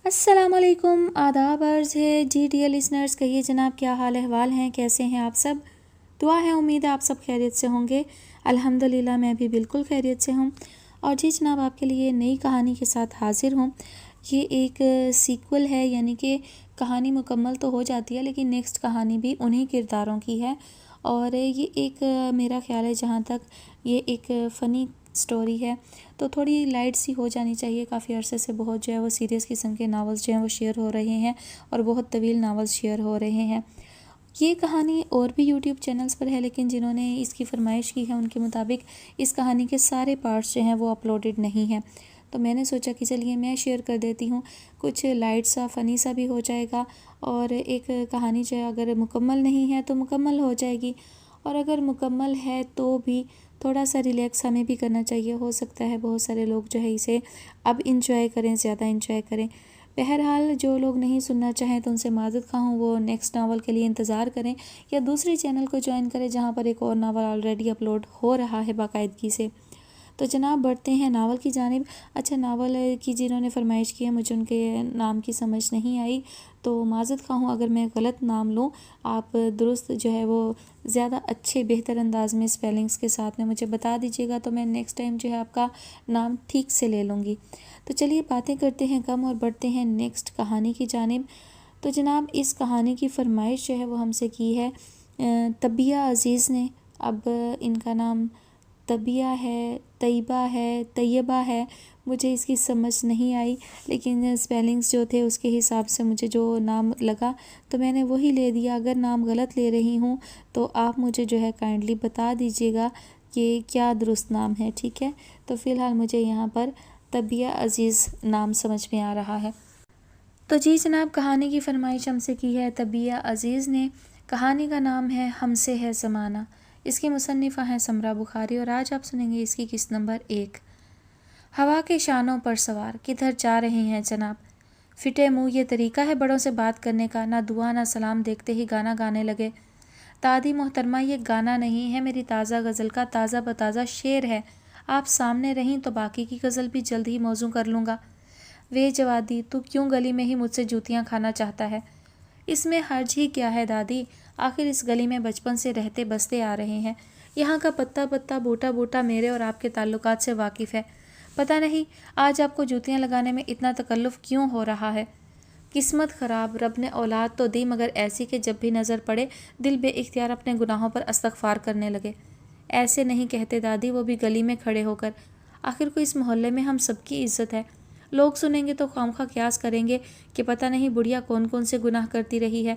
السلام علیکم، آداب عرض ہے جی ڈیئر لسنرز، کہیے جناب کیا حال احوال ہیں، کیسے ہیں آپ سب؟ دعا ہے امید ہے آپ سب خیریت سے ہوں گے۔ الحمدللہ میں بھی بالکل خیریت سے ہوں، اور جی جناب آپ کے لیے نئی کہانی کے ساتھ حاضر ہوں۔ یہ ایک سیکول ہے، یعنی کہ کہانی مکمل تو ہو جاتی ہے لیکن نیکسٹ کہانی بھی انہی کرداروں کی ہے، اور یہ ایک میرا خیال ہے جہاں تک یہ ایک فنی سٹوری ہے تو تھوڑی لائٹ سی ہو جانی چاہیے۔ کافی عرصے سے بہت جو ہے وہ سیریس قسم کے ناولز جو ہیں وہ شیئر ہو رہے ہیں، اور بہت طویل ناولز شیئر ہو رہے ہیں۔ یہ کہانی اور بھی یوٹیوب چینلز پر ہے، لیکن جنہوں نے اس کی فرمائش کی ہے ان کے مطابق اس کہانی کے سارے پارٹس جو ہیں وہ اپلوڈڈ نہیں ہیں، تو میں نے سوچا کہ چلیے میں شیئر کر دیتی ہوں، کچھ لائٹ سا فنی سا بھی ہو جائے گا، اور ایک کہانی جو ہے اگر مکمل نہیں ہے تو مکمل ہو جائے گی، اور اگر مکمل ہے تو بھی تھوڑا سا ریلیکس ہمیں بھی کرنا چاہیے۔ ہو سکتا ہے بہت سارے لوگ جو ہے اسے اب انجوائے کریں، زیادہ انجوائے کریں۔ بہرحال جو لوگ نہیں سننا چاہیں تو ان سے معذرت خواہ ہوں، وہ نیکسٹ ناول کے لیے انتظار کریں یا دوسری چینل کو جوائن کریں جہاں پر ایک اور ناول آلریڈی اپلوڈ ہو رہا ہے باقاعدگی سے۔ تو جناب بڑھتے ہیں ناول کی جانب۔ اچھا، ناول کی جنہوں نے فرمائش کی ہے مجھے ان کے نام کی سمجھ نہیں آئی، تو معذرت خواہ ہوں اگر میں غلط نام لوں، آپ درست جو ہے وہ زیادہ اچھے بہتر انداز میں اسپیلنگس کے ساتھ میں مجھے بتا دیجیے گا، تو میں نیکسٹ ٹائم جو ہے آپ کا نام ٹھیک سے لے لوں گی۔ تو چلیے باتیں کرتے ہیں کم اور بڑھتے ہیں نیکسٹ کہانی کی جانب۔ تو جناب اس کہانی کی فرمائش جو ہے وہ ہم سے کی ہے طبیہ عزیز نے۔ اب ان کا نام طبیہ ہے، طیبہ ہے، طیبہ ہے، مجھے اس کی سمجھ نہیں آئی، لیکن اسپیلنگس جو تھے اس کے حساب سے مجھے جو نام لگا تو میں نے وہی لے دیا۔ اگر نام غلط لے رہی ہوں تو آپ مجھے جو ہے کائنڈلی بتا دیجیے گا کہ کیا درست نام ہے، ٹھیک ہے؟ تو فی الحال مجھے یہاں پر طبیہ عزیز نام سمجھ میں آ رہا ہے۔ تو جی جناب کہانی کی فرمائش ہم سے کی ہے طبیہ عزیز نے۔ کہانی کا نام ہے ہم سے ہے زمانہ۔ اس کی مصنفہ ہیں سمرا بخاری، اور آج آپ سنیں گے اس کی قسط نمبر 1۔ ہوا کے شانوں پر سوار کدھر جا رہے ہیں جناب؟ فٹے منہ یہ طریقہ ہے بڑوں سے بات کرنے کا، نہ دعا نہ سلام، دیکھتے ہی گانا گانے لگے۔ دادی محترمہ یہ گانا نہیں ہے، میری تازہ غزل کا تازہ بتازہ شعر ہے، آپ سامنے رہیں تو باقی کی غزل بھی جلد ہی موزوں کر لوں گا۔ وے جوادی، تو کیوں گلی میں ہی مجھ سے جوتیاں کھانا چاہتا ہے؟ اس میں حرج ہی کیا ہے دادی، آخر اس گلی میں بچپن سے رہتے بستے آ رہے ہیں، یہاں کا پتا پتا بوٹا بوٹا میرے اور آپ کے تعلقات سے واقف ہے، پتہ نہیں آج آپ کو جوتیاں لگانے میں اتنا تکلف کیوں ہو رہا ہے؟ قسمت خراب، رب نے اولاد تو دی مگر ایسی کہ جب بھی نظر پڑے دل بے اختیار اپنے گناہوں پر استغفار کرنے لگے۔ ایسے نہیں کہتے دادی، وہ بھی گلی میں کھڑے ہو کر، آخر کو اس محلے میں ہم سب کی عزت ہے، لوگ سنیں گے تو خواہ قیاس کریں گے کہ پتہ نہیں بڑھیا کون کون سے گناہ کرتی رہی ہے۔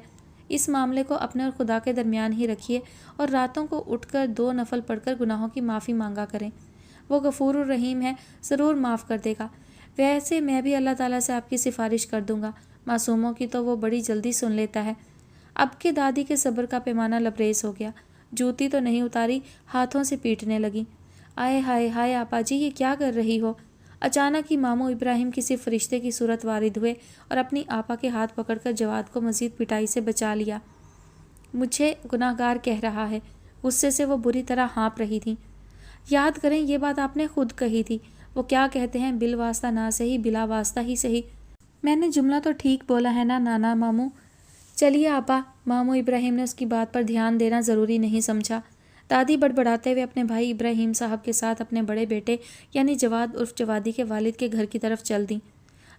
اس معاملے کو اپنے اور خدا کے درمیان ہی رکھیے، اور راتوں کو اٹھ کر 2 نفل پڑھ کر گناہوں کی معافی مانگا کریں، وہ غفور الرحیم ہے، ضرور معاف کر دے گا۔ ویسے میں بھی اللہ تعالیٰ سے آپ کی سفارش کر دوں گا، معصوموں کی تو وہ بڑی جلدی سن لیتا ہے۔ اب کے دادی کے صبر کا پیمانہ لبریز ہو گیا، جوتی تو نہیں اتاری، ہاتھوں سے پیٹنے لگی۔ آئے ہائے ہائے آپا جی، یہ کیا کر رہی ہو؟ اچانک ہی ماموں ابراہیم کسی فرشتے کی صورت وارد ہوئے اور اپنی آپا کے ہاتھ پکڑ کر جواد کو مزید پٹائی سے بچا لیا۔ مجھے گناہگار کہہ رہا ہے، غصے سے وہ بری طرح ہانپ رہی تھیں۔ یاد کریں یہ بات آپ نے خود کہی تھی، وہ کیا کہتے ہیں، بال واسطہ نہ صحیح بلا واسطہ ہی صحیح۔ میں نے جملہ تو ٹھیک بولا ہے نا نانا ماموں؟ چلیے آپا، ماموں ابراہیم نے اس کی بات پر دھیان دینا ضروری نہیں سمجھا۔ دادی بڑبڑاتے ہوئے اپنے بھائی ابراہیم صاحب کے ساتھ اپنے بڑے بیٹے یعنی جواد عرف جوادی کے والد کے گھر کی طرف چل دیں۔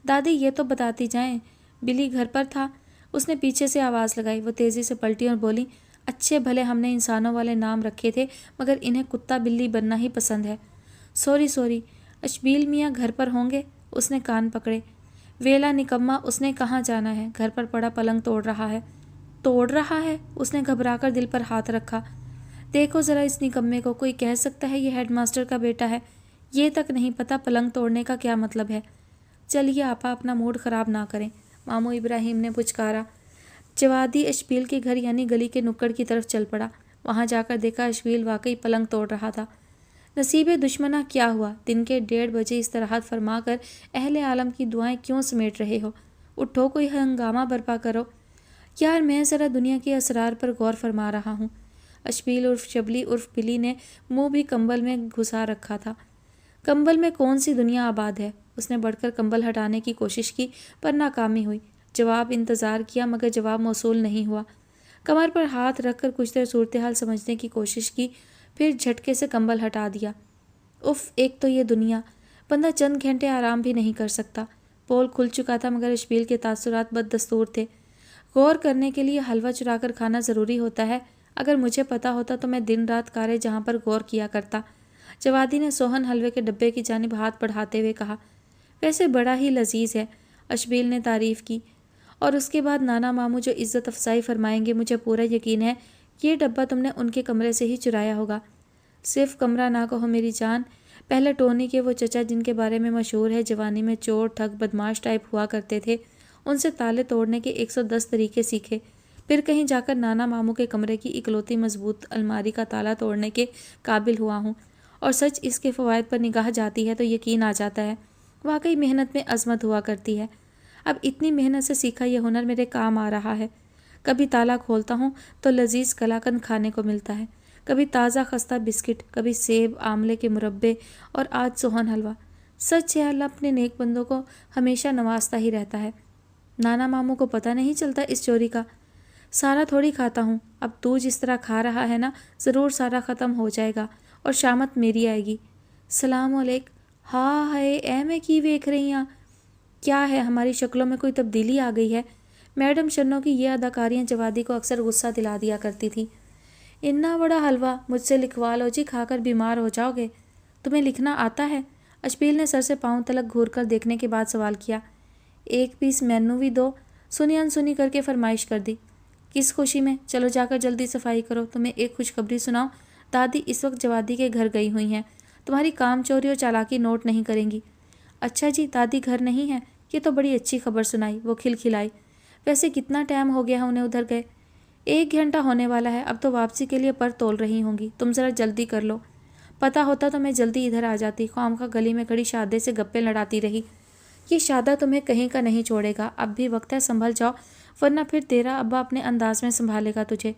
دادی یہ تو بتاتی جائیں، بلی گھر پر تھا؟ اس نے پیچھے سے آواز لگائی۔ وہ تیزی سے پلٹی اور بولی، اچھے بھلے ہم نے انسانوں والے نام رکھے تھے مگر انہیں کتا بلی بننا ہی پسند ہے۔ سوری، اشبیل میاں گھر پر ہوں گے؟ اس نے کان پکڑے۔ ویلا نکما، اس نے کہاں جانا ہے، گھر پر پڑا پلنگ توڑ رہا ہے۔ توڑ رہا ہے؟ اس نے گھبرا کر دل پر ہاتھ رکھا۔ دیکھو ذرا اس نکمے کو، کوئی کہہ سکتا ہے یہ ہیڈ ماسٹر کا بیٹا ہے؟ یہ تک نہیں پتہ پلنگ توڑنے کا کیا مطلب ہے۔ چلیے آپا اپنا موڈ خراب نہ کریں، ماموں ابراہیم نے پچکارا۔ جوادی اشبیل کے گھر یعنی گلی کے نکڑ کی طرف چل پڑا۔ وہاں جا کر دیکھا اشبیل واقعی پلنگ توڑ رہا تھا۔ نصیب دشمنہ کیا ہوا، دن کے 1:30 بجے استراحت فرما کر اہل عالم کی دعائیں کیوں سمیٹ رہے ہو؟ اٹھو کوئی ہنگامہ برپا کرو۔ یار میں ذرا دنیا کے اسرار پر غور فرما رہا ہوں۔ اشبیل عرف شبلی عرف بلی نے منہ بھی کمبل میں گھسا رکھا تھا۔ کمبل میں کون سی دنیا آباد ہے؟ उसने बढ़कर कंबल हटाने की कोशिश की पर नाकामी हुई। जवाब इंतज़ार किया मगर जवाब मौसूल नहीं हुआ। कमर पर हाथ रखकर कुछ देर सूरत हाल समझने की कोशिश की, फिर झटके से कंबल हटा दिया। उफ, एक तो ये दुनिया, बंदा चंद घंटे आराम भी नहीं कर सकता। पोल खुल चुका था मगर इशबील के तासुरात बददस्तूर थे। गौर करने के लिए हलवा चुरा कर खाना ज़रूरी होता है। अगर मुझे पता होता तो मैं दिन रात कारे जहाँ पर गौर किया करता। जवादी ने सोहन हलवे के डब्बे की जानिब हाथ बढ़ाते हुए कहा। वैसे बड़ा ही लजीज है, अशबील ने तारीफ़ की। और उसके बाद नाना मामू जो इज़्ज़त अफसाई फरमाएंगे, मुझे पूरा यकीन है ये डब्बा तुमने उनके कमरे से ही चुराया होगा। सिर्फ कमरा ना कहो मेरी जान, पहले टोनी के वो चचा जिनके बारे में मशहूर है जवानी में चोर ठग बदमाश टाइप हुआ करते थे, उनसे ताले तोड़ने के 110 तरीके सीखे। फिर कहीं जाकर नाना मामू के कमरे की इकलौती मजबूत अलमारी का ताला तोड़ने के काबिल हुआ हूँ। और सच इसके फ़वाइद पर निगाह जाती है तो यकीन आ जाता है, वाकई मेहनत में अज़मत हुआ करती है। अब इतनी मेहनत से सीखा यह हुनर मेरे काम आ रहा है। कभी ताला खोलता हूँ तो लजीज कलाकंद खाने को मिलता है, कभी ताज़ा खस्ता बिस्किट, कभी सेब आमले के मुरब्बे और आज सोहन हलवा। सच है, अल्लाह अपने नेक बंदों को हमेशा नवाजता ही रहता है। नाना मामू को पता नहीं चलता इस चोरी का। सारा थोड़ी खाता हूँ, अब तू जिस तरह खा रहा है ना, ज़रूर सारा ख़त्म हो जाएगा और शामत मेरी आएगी। सलाम अलैक। हाँ है ए मैं की वेख रही हाँ, क्या है हमारी शक्लों में कोई तब्दीली आ गई है। मैडम शन्नो की ये अदाकारियाँ जवादी को अक्सर गुस्सा दिला दिया करती थी। इन्ना बड़ा हलवा मुझसे लिखवा लो जी, खाकर बीमार हो जाओगे। तुम्हें लिखना आता है? अशबील ने सर से पाँव तलक घूर कर देखने के बाद सवाल किया। एक पीस मैनू भी दो, सुनी अनसुनी करके फरमाइश कर दी। किस खुशी में? चलो जाकर जल्दी सफाई करो। तुम्हें एक खुशखबरी सुनाऊं? दादी इस वक्त जवादी के घर गई हुई हैं, तुम्हारी काम चोरी और चालाकी नोट नहीं करेंगी। अच्छा जी, दादी घर नहीं है? ये तो बड़ी अच्छी खबर सुनाई, वो खिलखिलाई। वैसे कितना टाइम हो गया है उन्हें उधर गए? 1 घंटा होने वाला है, अब तो वापसी के लिए पर तोल रही होंगी। तुम ज़रा जल्दी कर लो। पता होता तो मैं जल्दी इधर आ जाती, ख्वामखा गली में खड़ी शादे से गप्पे लड़ाती रही। ये शादा तुम्हें कहीं का नहीं छोड़ेगा, अब भी वक्त है, संभल जाओ वरना फिर तेरा अब्बा अपने अंदाज में संभालेगा तुझे।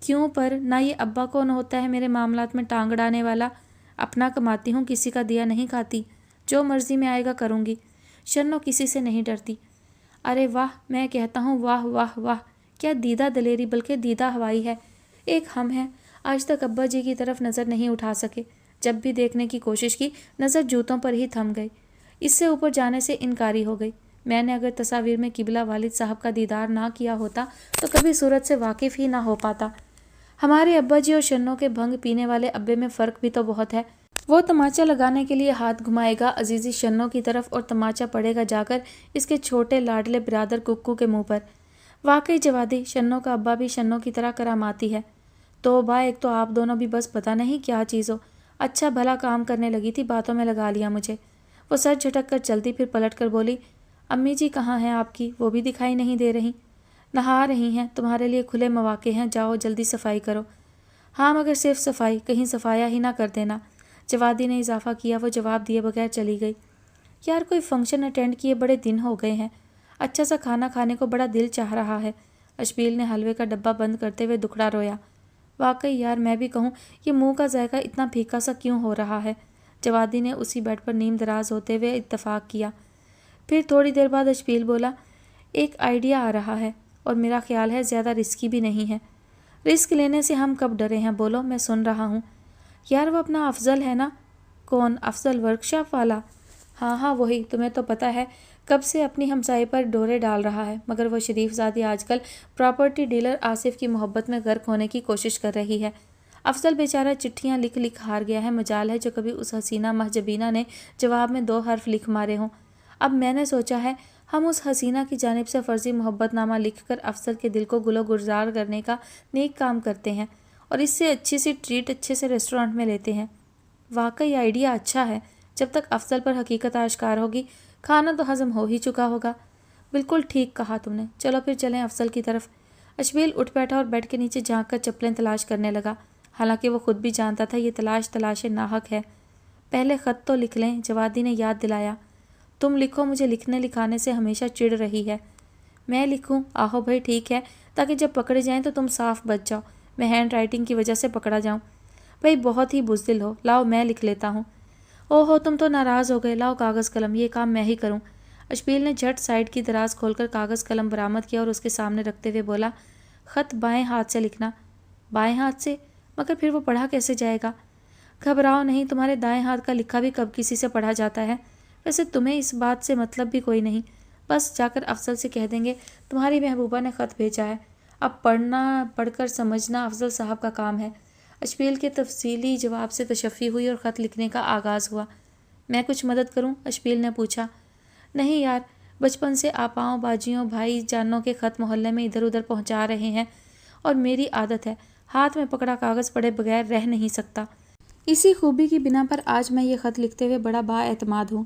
क्यों पर? ना ये अब्बा कौन होता है मेरे मामलात में टांग अड़ाने वाला? अपना कमाती हूँ, किसी का दिया नहीं खाती, जो मर्जी में आएगा करूँगी। शन्नो किसी से नहीं डरती। अरे वाह, मैं कहता हूँ वाह वाह वाह, क्या दीदा दलेरी, बल्कि दीदा हवाई है। एक हम हैं, आज तक अब्बा जी की तरफ नज़र नहीं उठा सके। जब भी देखने की कोशिश की नज़र जूतों पर ही थम गई, इससे ऊपर जाने से इनकारी हो गई। मैंने अगर तस्वीर में किबला वालिद साहब का दीदार ना किया होता तो कभी सूरत से वाकिफ़ ही ना हो पाता। हमारे अब्बा जी और शन्नो के भंग पीने वाले अब्बे में फ़र्क भी तो बहुत है। वो तमाचा लगाने के लिए हाथ घुमाएगा अजीज़ी शन्नो की तरफ और तमाचा पड़ेगा जाकर इसके छोटे लाडले बिरादर कुक्कू के मुंह पर। वाकई जवादी, शन्नो का अब्बा भी शन्नो की तरह करामाती है। तो बा, एक तो आप दोनों भी बस पता नहीं क्या चीज़ हो। अच्छा भला काम करने लगी थी, बातों में लगा लिया मुझे। वो सर झटक कर चलती, फिर पलट कर बोली, अम्मी जी कहाँ हैं आपकी? वो भी दिखाई नहीं दे रही। नहा रही हैं, तुम्हारे लिए खुले मौके हैं, जाओ जल्दी सफाई करो। हाँ मगर सिर्फ सफाई, कहीं सफाया ही ना कर देना, जवादी ने इजाफा किया। वो जवाब दिए बगैर चली गई। यार कोई फंक्शन अटेंड किए बड़े दिन हो गए हैं, अच्छा सा खाना खाने को बड़ा दिल चाह रहा है। अशबील ने हलवे का डब्बा बंद करते हुए दुखड़ा रोया। वाकई यार, मैं भी कहूँ ये मुँह का जायका इतना फीका सा क्यों हो रहा है। जवादी ने उसी बेड पर नीम दराज होते हुए इत्तफाक किया। फिर थोड़ी देर बाद अशबील बोला, एक आइडिया आ रहा है और मेरा ख्याल है ज़्यादा रिस्की भी नहीं है। रिस्क लेने से हम कब डरे हैं? बोलो, मैं सुन रहा हूँ। यार वो अपना अफजल है ना? कौन? अफजल वर्कशॉप वाला? हाँ हाँ वही, तुम्हें तो पता है कब से अपनी हमसाये पर डोरे डाल रहा है। मगर वो शरीफजादी आजकल प्रॉपर्टी डीलर आसिफ की मोहब्बत में गर्क होने की कोशिश कर रही है। अफजल बेचारा चिट्ठियाँ लिख लिख हार गया है। मजाल है जो कभी उस हसीना महजबीना ने जवाब में 2 हर्फ लिख मारे हों। अब मैंने सोचा है हम उस हसीना की जानिब से फ़र्ज़ी मोहब्बतनामा लिख कर अफजल के दिल को गुलो गुलजार करने का नेक काम करते हैं और इससे अच्छी सी ट्रीट अच्छे से रेस्टोरेंट में लेते हैं। वाकई आइडिया अच्छा है। जब तक अफजल पर हकीकत आश्कार होगी, खाना तो हज़म हो ही चुका होगा। बिल्कुल ठीक कहा तुमने, चलो फिर चलें अफजल की तरफ। अशबील उठ बैठा और बेड के नीचे झाँक कर चप्पलें तलाश करने लगा। हालांकि वो खुद भी जानता था ये तलाश नाहक है। पहले ख़त तो लिख लें, जवादी ने याद दिलाया। तुम लिखो, मुझे लिखने लिखाने से हमेशा चिढ़ रही है। मैं लिखूं? आहो भाई ठीक है, ताकि जब पकड़े जाएं तो तुम साफ बच जाओ, मैं हैंड राइटिंग की वजह से पकड़ा जाऊं। भाई बहुत ही बुज़दिल हो, लाओ मैं लिख लेता हूँ। اوہو تم تو ناراض ہو گئے، لاؤ کاغذ قلم، یہ کام میں ہی کروں۔ اشبیل نے جھٹ سائیڈ کی دراز کھول کر کاغذ قلم برآمد کیا اور اس کے سامنے رکھتے ہوئے بولا، خط بائیں ہاتھ سے لکھنا۔ بائیں ہاتھ سے؟ مگر پھر وہ پڑھا کیسے جائے گا؟ گھبراؤ نہیں، تمہارے دائیں ہاتھ کا لکھا بھی کب کسی سے پڑھا جاتا ہے؟ ویسے تمہیں اس بات سے مطلب بھی کوئی نہیں، بس جا کر افضل سے کہہ دیں گے تمہاری محبوبہ نے خط بھیجا ہے، اب پڑھ کر سمجھنا افضل صاحب کا کام ہے۔ اشبیل کے تفصیلی جواب سے تشفی ہوئی اور خط لکھنے کا آغاز ہوا۔ میں کچھ مدد کروں؟ اشبیل نے پوچھا۔ نہیں یار، بچپن سے آپاؤں باجیوں بھائی جانوں کے خط محلے میں ادھر ادھر پہنچا رہے ہیں اور میری عادت ہے، ہاتھ میں پکڑا کاغذ پڑھے بغیر رہ نہیں سکتا۔ اسی خوبی کی بنا پر آج میں یہ خط لکھتے ہوئے بڑا با اعتماد ہوں۔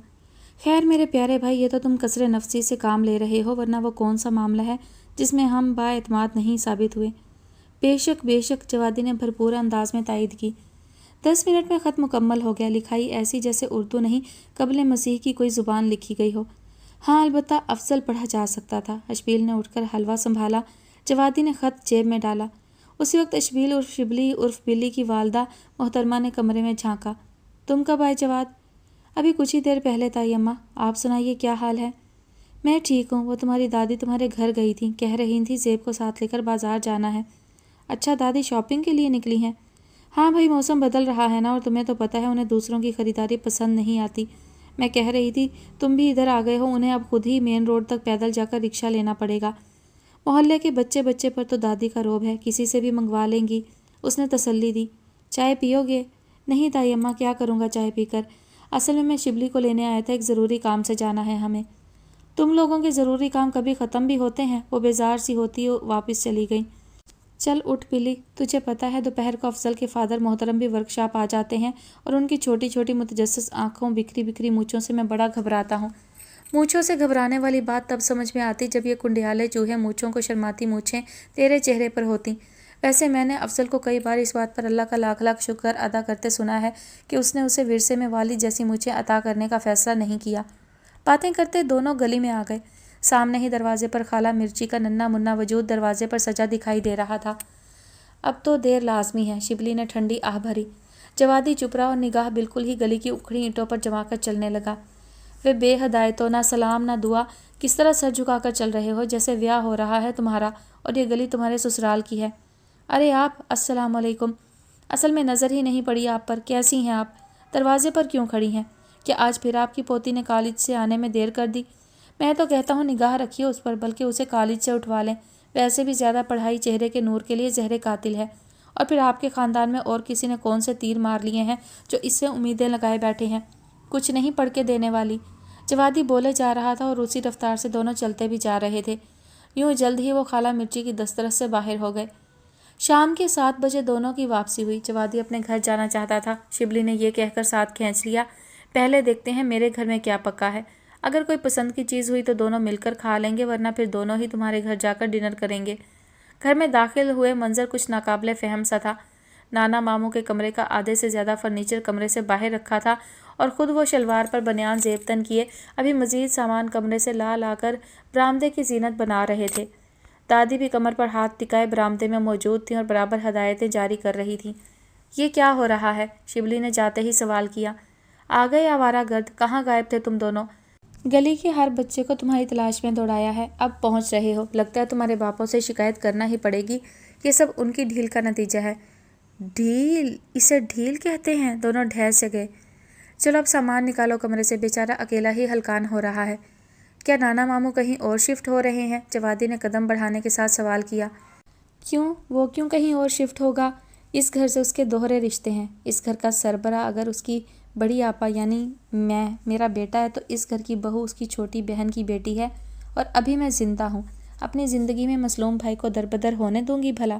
خیر میرے پیارے بھائی، یہ تو تم کثر نفسی سے کام لے رہے ہو، ورنہ وہ کون سا معاملہ ہے جس میں ہم با اعتماد نہیں ثابت ہوئے؟ بے شک بے شک، جوادی نے بھرپور انداز میں تائید کی۔ 10 منٹ میں خط مکمل ہو گیا، لکھائی ایسی جیسے اردو نہیں قبل مسیح کی کوئی زبان لکھی گئی ہو۔ ہاں البتہ افضل پڑھا جا سکتا تھا۔ اشبیل نے اٹھ کر حلوہ سنبھالا، جوادی نے خط جیب میں ڈالا۔ اسی وقت اشبیل عرف شبلی عرف بلی کی والدہ محترمہ نے کمرے میں جھانکا۔ تم کب آئے جواد؟ ابھی کچھ ہی دیر پہلے تائی اماں۔ آپ سنائیے کیا حال ہے؟ میں ٹھیک ہوں، وہ تمہاری دادی تمہارے گھر گئی تھیں، کہہ رہی تھیں زیب کو ساتھ لے کر بازار جانا ہے۔ اچھا، دادی شاپنگ کے لیے نکلی ہیں؟ ہاں بھائی، موسم بدل رہا ہے نا، اور تمہیں تو پتہ ہے انہیں دوسروں کی خریداری پسند نہیں آتی۔ میں کہہ رہی تھی تم بھی ادھر آ گئے ہو، انہیں اب خود ہی مین روڈ تک پیدل جا کر رکشہ لینا پڑے گا۔ محلے کے بچے پر تو دادی کا روب ہے، کسی سے بھی منگوا لیں گی، اس نے تسلی دی۔ چائے پیو گے؟ نہیں تائی اماں، کیا کروں گا چائے پی کر، اصل میں شبلی کو لینے آیا تھا، ایک ضروری کام سے جانا ہے ہمیں۔ تم لوگوں کے ضروری کام کبھی ختم بھی ہوتے ہیں؟ وہ بیزار سی ہوتی واپس چلی گئی۔ چل اٹھ بلی، تجھے پتہ ہے دوپہر کو افضل کے فادر محترم بھی ورک شاپ آ جاتے ہیں، اور ان کی چھوٹی چھوٹی متجسس آنکھوں بکھری بکھری مونچھوں سے میں بڑا گھبراتا ہوں۔ مونچھوں سے گھبرانے والی بات تب سمجھ میں آتی جب یہ کنڈیالے چوہے مونچھوں کو شرماتی مونچھیں تیرے چہرے پر ہوتی۔ ویسے میں نے افضل کو کئی بار اس بات پر اللہ کا لاکھ لاکھ شکر ادا کرتے سنا ہے کہ اس نے اسے ورثے میں والد جیسی مونچھیں عطا کرنے کا فیصلہ نہیں کیا۔ باتیں کرتے دونوں گلی میں آ گئے۔ سامنے ہی دروازے پر خالہ مرچی کا ننھا منھا وجود دروازے پر سجا دکھائی دے رہا تھا۔ اب تو دیر لازمی ہے، شبلی نے ٹھنڈی آہ بھری۔ جوادی چپ رہا اور نگاہ بالکل ہی گلی کی اکھڑی اینٹوں پر جما کر چلنے لگا۔ وہ بے ہدایتوں، نہ سلام نہ دعا، کس طرح سر جھکا کر چل رہے ہو جیسے بیاہ ہو رہا ہے تمہارا اور یہ گلی تمہارے سسرال کی ہے۔ ارے آپ، السلام علیکم۔ اصل میں نظر ہی نہیں پڑی آپ پر، کیسی ہیں آپ؟ دروازے پر کیوں کھڑی ہیں؟ کیا آج پھر آپ کی پوتی نے کالج سے آنے میں دیر کر دی؟ میں تو کہتا ہوں نگاہ رکھیے اس پر، بلکہ اسے کالج سے اٹھوا لیں، ویسے بھی زیادہ پڑھائی چہرے کے نور کے لیے زہر قاتل ہے، اور پھر آپ کے خاندان میں اور کسی نے کون سے تیر مار لیے ہیں جو اس سے امیدیں لگائے بیٹھے ہیں، کچھ نہیں پڑھ کے دینے والی۔ جوادی بولے جا رہا تھا اور اسی رفتار سے دونوں چلتے بھی جا رہے تھے۔ یوں جلد ہی وہ خالہ مرچی کی دسترس سے باہر ہو گئے۔ شام کے 7 بجے دونوں کی واپسی ہوئی۔ جوادی اپنے گھر جانا چاہتا تھا، شبلی نے یہ کہہ کر ساتھ کھینچ لیا، پہلے دیکھتے ہیں میرے گھر میں کیا پکا ہے، اگر کوئی پسند کی چیز ہوئی تو دونوں مل کر کھا لیں گے، ورنہ پھر دونوں ہی تمہارے گھر جا کر ڈنر کریں گے۔ گھر میں داخل ہوئے منظر کچھ ناقابل فہم سا تھا۔ نانا ماموں کے کمرے کا آدھے سے زیادہ فرنیچر کمرے سے باہر رکھا تھا، اور خود وہ شلوار پر بنیان زیب تن کیے ابھی مزید سامان کمرے سے لا کر برآمدے کی زینت بنا رہے تھے۔ دادی بھی کمر پر ہاتھ ٹکائے برآمدے میں موجود تھیں اور برابر ہدایتیں جاری کر رہی تھیں۔ یہ کیا ہو رہا ہے؟ شبلی نے جاتے ہی سوال کیا۔ آ گئے آوارہ گرد، کہاں غائب تھے تم دونوں؟ گلی کے ہر بچے کو تمہاری تلاش میں دوڑایا ہے، اب پہنچ رہے ہو، لگتا ہے تمہارے باپوں سے شکایت کرنا ہی پڑے گی، یہ سب ان کی ڈھیل کا نتیجہ ہے۔ ڈھیل؟ اسے ڈھیل کہتے ہیں؟ دونوں ڈھیر سے گئے۔ چلو اب سامان نکالو کمرے سے، بیچارہ اکیلا ہی ہلکان ہو رہا ہے۔ کیا نانا ماموں کہیں اور شفٹ ہو رہے ہیں؟ جوادی نے قدم بڑھانے کے ساتھ سوال کیا۔ کیوں؟ وہ کیوں کہیں اور شفٹ ہوگا؟ اس گھر سے اس کے دوہرے رشتے ہیں۔ اس گھر کا سربراہ اگر اس کی بڑی آپا یعنی میرا بیٹا ہے، تو اس گھر کی بہو اس کی چھوٹی بہن کی بیٹی ہے، اور ابھی میں زندہ ہوں، اپنی زندگی میں مظلوم بھائی کو دربدر ہونے دوں گی بھلا؟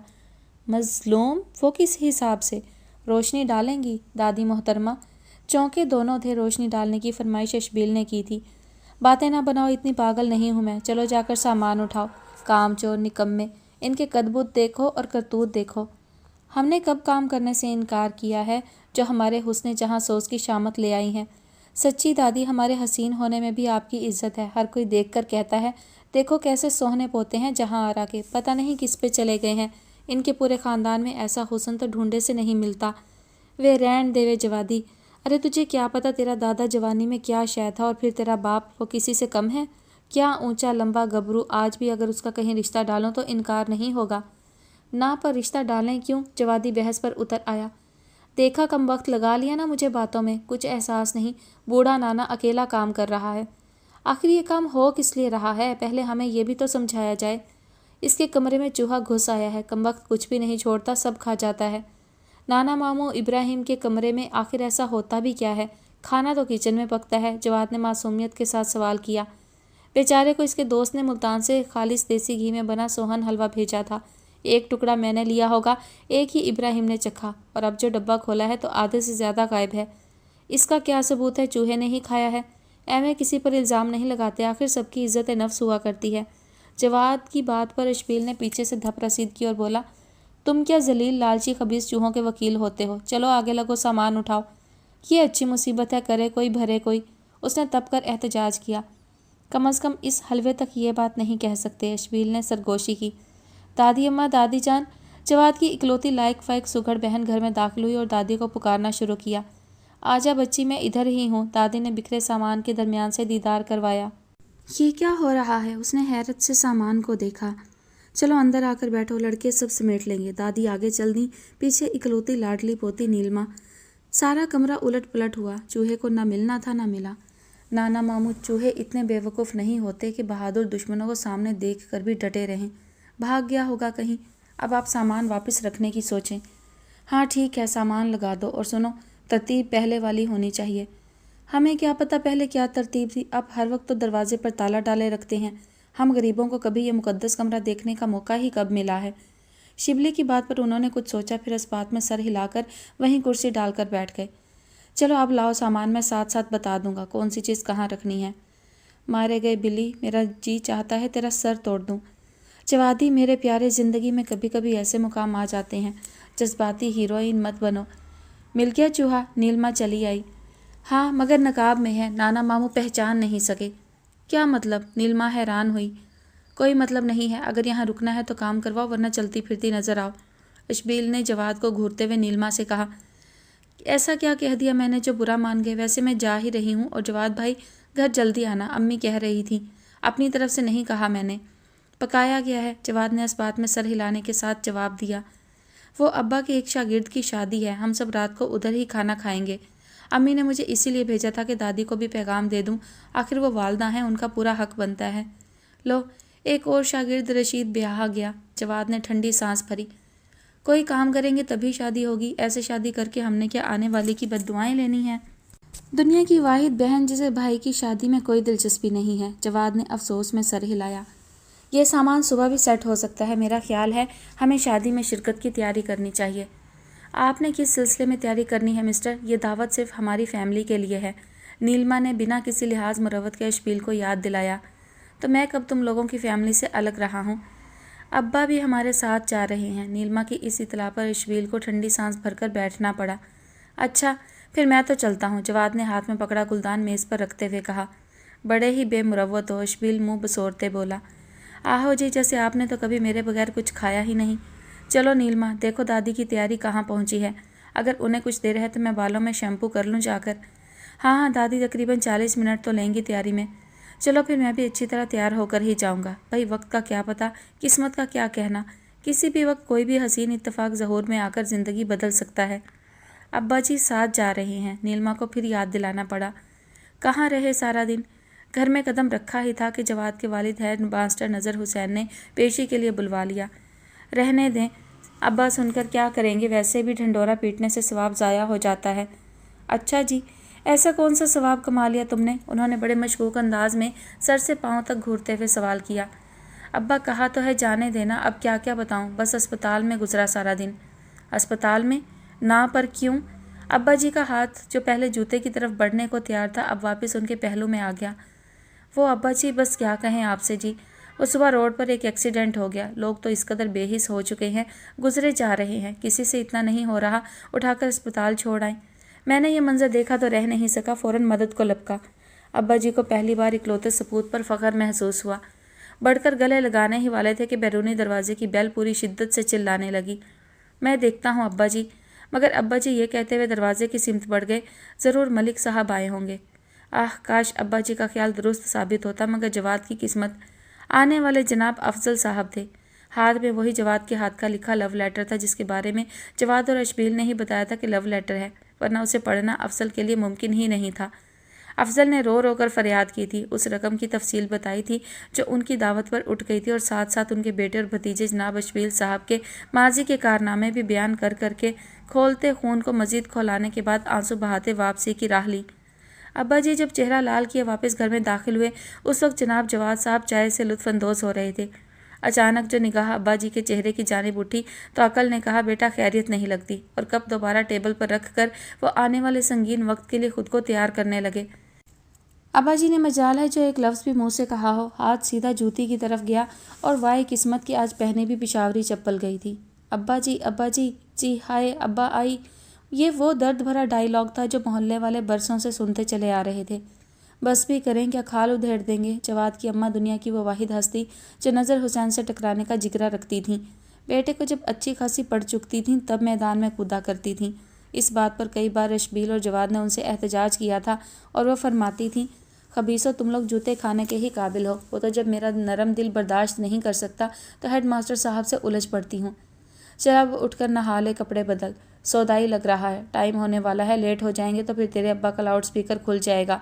مظلوم؟ وہ کس حساب سے؟ روشنی ڈالیں گی دادی محترمہ؟ چونکے دونوں تھے، روشنی ڈالنے کی فرمائش اشبیل نے کی تھی۔ باتیں نہ بناؤ، اتنی پاگل نہیں ہوں میں، چلو جا کر سامان اٹھاؤ، کام چور نکمے، ان کے کدبت دیکھو اور کرتوت دیکھو۔ ہم نے کب کام کرنے سے انکار کیا ہے جو ہمارے حسن جہاں سوز کی شامت لے آئی ہیں؟ سچی دادی، ہمارے حسین ہونے میں بھی آپ کی عزت ہے، ہر کوئی دیکھ کر کہتا ہے دیکھو کیسے سوہنے پوتے ہیں جہاں آرا کے، پتہ نہیں کس پہ چلے گئے ہیں، ان کے پورے خاندان میں ایسا حسن تو ڈھونڈے سے نہیں ملتا۔ وہ رہن دے وے جوادی، अरे तुझे क्या पता तेरा दादा जवानी में क्या शय था, और फिर तेरा बाप वो किसी से कम है क्या? ऊंचा लंबा गबरू, आज भी अगर उसका कहीं रिश्ता डालूं तो इनकार नहीं होगा। ना, पर रिश्ता डालें क्यों? जवादी बहस पर उतर आया। देखा, कम वक्त लगा लिया ना मुझे बातों में, कुछ एहसास नहीं। बूढ़ा नाना अकेला काम कर रहा है। आखिर ये काम हो किस लिए रहा है, पहले हमें ये भी तो समझाया जाए। इसके कमरे में चूहा घुस आया है, कम वक्त कुछ भी नहीं छोड़ता, सब खा जाता है। नाना मामू इब्राहिम के कमरे में आखिर ऐसा होता भी क्या है? खाना तो किचन में पकता है, जवाद ने मासूमियत के साथ सवाल किया। बेचारे को इसके दोस्त ने मुल्तान से खालिस देसी घी में बना सोहन हलवा भेजा था। एक टुकड़ा मैंने लिया होगा, एक ही इब्राहिम ने चखा, और अब जो डब्बा खोला है तो आधे से ज़्यादा गायब है। इसका क्या सबूत है चूहे ने ही खाया है? ऐਵੇਂ किसी पर इल्ज़ाम नहीं लगाते, आखिर सबकी इज्जत नफ्स हुआ करती है। जवाद की बात पर इशबील ने पीछे से धप रसीद की और बोला, तुम क्या जलील लालची खबीस चूहों के वकील होते हो? चलो आगे लगो, सामान उठाओ। ये अच्छी मुसीबत है, करे कोई भरे कोई। उसने तप कर एहतजाज किया। कम अज़ कम इस हलवे तक ये बात नहीं कह सकते, इशबील ने सरगोशी की। दादी अम्मा, दादी जान। जवाद की इकलौती लायक फ़ायक सुघड़ बहन घर में दाखिल हुई और दादी को पुकारना शुरू किया। आजा बच्ची, मैं इधर ही हूँ। दादी ने बिखरे सामान के दरमियान से दीदार करवाया। ये क्या हो रहा है? उसने हैरत से सामान को देखा। चलो अंदर आकर बैठो, लड़के सब समेट लेंगे। दादी आगे चल दी, पीछे इकलौती लाडली पोती नीलमा। सारा कमरा उलट पलट हुआ। चूहे को ना मिलना था ना मिला। नाना मामू चूहे इतने बेवकूफ़ नहीं होते कि बहादुर दुश्मनों को सामने देख कर भी डटे रहें। भाग गया होगा कहीं। अब आप सामान वापस रखने की सोचें। हाँ ठीक है, सामान लगा दो, और सुनो, तरतीब पहले वाली होनी चाहिए। हमें क्या पता पहले क्या तरतीब थी, अब हर वक्त तो दरवाजे पर ताला डाले रखते हैं। हम गरीबों को कभी ये मुकद्दस कमरा देखने का मौका ही कब मिला है। शिबली की बात पर उन्होंने कुछ सोचा, फिर इस बात में सर हिलाकर वहीं कुर्सी डालकर बैठ गए। चलो अब लाओ सामान, मैं साथ साथ बता दूंगा कौन सी चीज़ कहाँ रखनी है। मारे गए बिल्ली, मेरा जी चाहता है तेरा सर तोड़ दूँ। जवादी मेरे प्यारे, ज़िंदगी में कभी कभी ऐसे मुकाम आ जाते हैं, जज्बाती हीरोइन मत बनो। मिल गया चूहा? नीलमा चली आई। हाँ, मगर नकाब में है, नाना मामू पहचान नहीं सके। क्या मतलब? नीलमा हैरान हुई। कोई मतलब नहीं है, अगर यहाँ रुकना है तो काम करवाओ, वरना चलती फिरती नजर आओ। इशबील ने जवाद को घूरते हुए नीलमा से कहा। ऐसा क्या कह दिया मैंने जो बुरा मान गए? वैसे मैं जा ही रही हूँ, और जवाद भाई घर जल्दी आना, अम्मी कह रही थी। अपनी तरफ से नहीं कहा मैंने। पकाया गया है, जवाद ने इस बात में सर हिलाने के साथ जवाब दिया। वो अब्बा के एक शागिर्द की शादी है, हम सब रात को उधर ही खाना खाएंगे। अम्मी ने मुझे इसीलिए भेजा था कि दादी को भी पैगाम दे दूं, आखिर वो वालदा हैं, उनका पूरा हक बनता है। लो, एक और शागिर्द रशीद ब्याह गया। जवाद ने ठंडी सांस भरी। कोई काम करेंगे तभी शादी होगी, ऐसे शादी करके हमने क्या आने वाली की बद्दुआएं लेनी हैं? दुनिया की वाहिद बहन जिसे भाई की शादी में कोई दिलचस्पी नहीं है। जवाद ने अफसोस में सर हिलाया। ये सामान सुबह भी सेट हो सकता है, मेरा ख्याल है हमें शादी में शिरकत की तैयारी करनी चाहिए। आपने किस सिलसिले में तैयारी करनी है मिस्टर? ये दावत सिर्फ हमारी फैमिली के लिए है। नीलमा ने बिना किसी लिहाज मुरवत के इशबील को याद दिलाया। तो मैं कब तुम लोगों की फैमिली से अलग रहा हूँ? अब्बा भी हमारे साथ जा रहे हैं। नीलमा की इस इतला पर इशबील को ठंडी सांस भरकर बैठना पड़ा। अच्छा, फिर मैं तो चलता हूँ, जवाद ने हाथ में पकड़ा गुलदान मेज़ पर रखते हुए कहा। बड़े ही बेमुरवत हो, इशबील मुँह बसोरते बोला। आहो जी, जैसे आपने तो कभी मेरे बगैर कुछ खाया ही नहीं। चलो नीलमा, देखो दादी की तैयारी कहाँ पहुँची है। अगर उन्हें कुछ देर है तो मैं बालों में शैम्पू कर लूँ जाकर। हाँ हाँ, दादी तकरीबन 40 मिनट तो लेंगी तैयारी में। चलो फिर मैं भी अच्छी तरह तैयार होकर ही जाऊँगा। भाई वक्त का क्या पता, किस्मत का क्या कहना, किसी भी वक्त कोई भी हसीन इत्तेफाक ज़हूर में आकर ज़िंदगी बदल सकता है। अब्बा जी साथ जा रहे हैं, नीलमा को फिर याद दिलाना पड़ा। कहाँ रहे सारा दिन? घर में कदम रखा ही था कि जवाद के वालिद हेड मास्टर नज़र हुसैन ने पेशी के लिए बुलवा लिया। रहने दें, अब्बा सुनकर क्या करेंगे, वैसे भी ढंडोरा पीटने से सवाब ज़ाया हो जाता है। अच्छा जी, ऐसा कौन सा सवाब कमा लिया तुमने? उन्होंने बड़े मशकूक अंदाज में सर से पाँव तक घूरते हुए सवाल किया। अब्बा कहा तो है जाने देना, अब क्या क्या बताऊँ, बस अस्पताल में गुजरा सारा दिन। अस्पताल में? ना, पर क्यों? अब्बा जी का हाथ जो पहले जूते की तरफ बढ़ने को तैयार था, अब वापस उनके पहलू में आ गया। वो अब्बा जी बस क्या कहें आपसे जी, वो सुबह रोड पर एक एक्सीडेंट हो गया। लोग तो इस कदर बेहिस हो चुके हैं, गुजरे जा रहे हैं, किसी से इतना नहीं हो रहा उठाकर अस्पताल छोड़ आए। मैंने ये मंजर देखा तो रह नहीं सका, फ़ौरन मदद को लपका। अब्बा जी को पहली बार इकलौते सपूत पर फ़ख्र महसूस हुआ। बढ़कर गले लगाने ही वाले थे कि बैरूनी दरवाजे की बेल पूरी शिद्दत से चिल्लाने लगी। मैं देखता हूँ अब्बा जी। مگر ابا جی یہ کہتے ہوئے دروازے کی سمت بڑھ گئے، ضرور ملک صاحب آئے ہوں گے۔ کاش ابا جی کا خیال درست ثابت ہوتا، مگر جواد کی قسمت، آنے والے جناب افضل صاحب تھے۔ ہاتھ میں وہی جواد کے ہاتھ کا لکھا لو لیٹر تھا جس کے بارے میں جواد اور اشبیل نے ہی بتایا تھا کہ لو لیٹر ہے، ورنہ اسے پڑھنا افضل کے لیے ممکن ہی نہیں تھا۔ افضل نے رو رو کر فریاد کی تھی، اس رقم کی تفصیل بتائی تھی جو ان کی دعوت پر اٹھ گئی تھی، اور ساتھ ساتھ ان کے بیٹے اور بھتیجے جناب اشبیل صاحب کے ماضی کے کارنامے بھی بیان کر کر کے کھولتے خون کو مزید کھولانے کے بعد آنسو بہاتے واپسی کی راہ لی۔ ابا جی جب چہرہ لال کیے واپس گھر میں داخل ہوئے، اس وقت جناب جواد صاحب چائے سے لطف اندوز ہو رہے تھے۔ اچانک جو نگاہ ابا جی کے چہرے کی جانب اٹھی تو عقل نے کہا، بیٹا خیریت نہیں لگتی، اور کپ دوبارہ ٹیبل پر رکھ کر وہ آنے والے سنگین وقت کے لیے خود کو تیار کرنے لگے۔ ابا جی نے مجال ہے جو ایک لفظ بھی منہ سے کہا ہو، ہاتھ سیدھا جوتی کی طرف گیا اور وائے قسمت کی آج پہنے بھی پشاوری چپل گئی تھی۔ ابا جی جی ہائے ابا آئی، یہ وہ درد بھرا ڈائیلاگ تھا جو محلے والے برسوں سے سنتے چلے آ رہے تھے۔ بس بھی کریں، کیا کھال ادھیڑ دیں گے؟ جواد کی اماں دنیا کی وہ واحد ہستی جو نظر حسین سے ٹکرانے کا جگرا رکھتی تھیں، بیٹے کو جب اچھی خاصی پڑ چکتی تھیں تب میدان میں کودا کرتی تھیں۔ اس بات پر کئی بار اشبیل اور جواد نے ان سے احتجاج کیا تھا، اور وہ فرماتی تھیں، خبیثو تم لوگ جوتے کھانے کے ہی قابل ہو، وہ تو جب میرا نرم دل برداشت نہیں کر سکتا تو ہیڈ ماسٹر صاحب سے الجھ پڑتی ہوں۔ چل اب اٹھ کر نہا لے، کپڑے بدل، سودائی لگ رہا ہے، ٹائم ہونے والا ہے، لیٹ ہو جائیں گے تو پھر تیرے ابا کا لاؤڈ سپیکر کھل جائے گا۔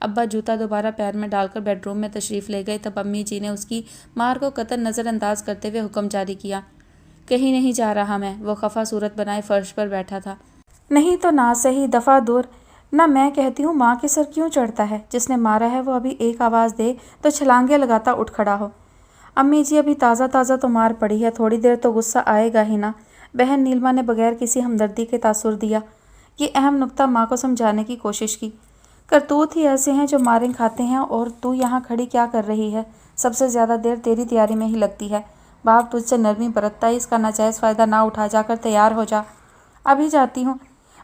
ابا جوتا دوبارہ پیر میں ڈال کر بیڈ روم میں تشریف لے گئے، تب امی جی نے اس کی مار کو قطعا نظر انداز کرتے ہوئے حکم جاری کیا، کہیں نہیں جا رہا میں۔ وہ خفا صورت بنائے فرش پر بیٹھا تھا۔ نہیں تو نہ صحیح، دفعہ دور نہ، میں کہتی ہوں ماں کے سر کیوں چڑھتا ہے؟ جس نے مارا ہے وہ ابھی ایک آواز دے تو چھلانگے لگاتا اٹھ کھڑا ہو۔ امی جی ابھی تازہ تازہ تو مار پڑی ہے، تھوڑی دیر تو غصہ آئے گا ہی نا۔ بہن نیلما نے بغیر کسی ہمدردی کے تاثر دیا۔ یہ اہم نکتہ ماں کو سمجھانے کی کوشش کی۔ کرتوت ہی ایسے ہیں جو ماریں کھاتے ہیں، اور تو یہاں کھڑی کیا کر رہی ہے؟ سب سے زیادہ دیر تیری تیاری میں ہی لگتی ہے۔ باپ تجھ سے نرمی برتتا ہے، اس کا ناجائز فائدہ نہ اٹھا، جا کر تیار ہو جا۔ ابھی جاتی ہوں۔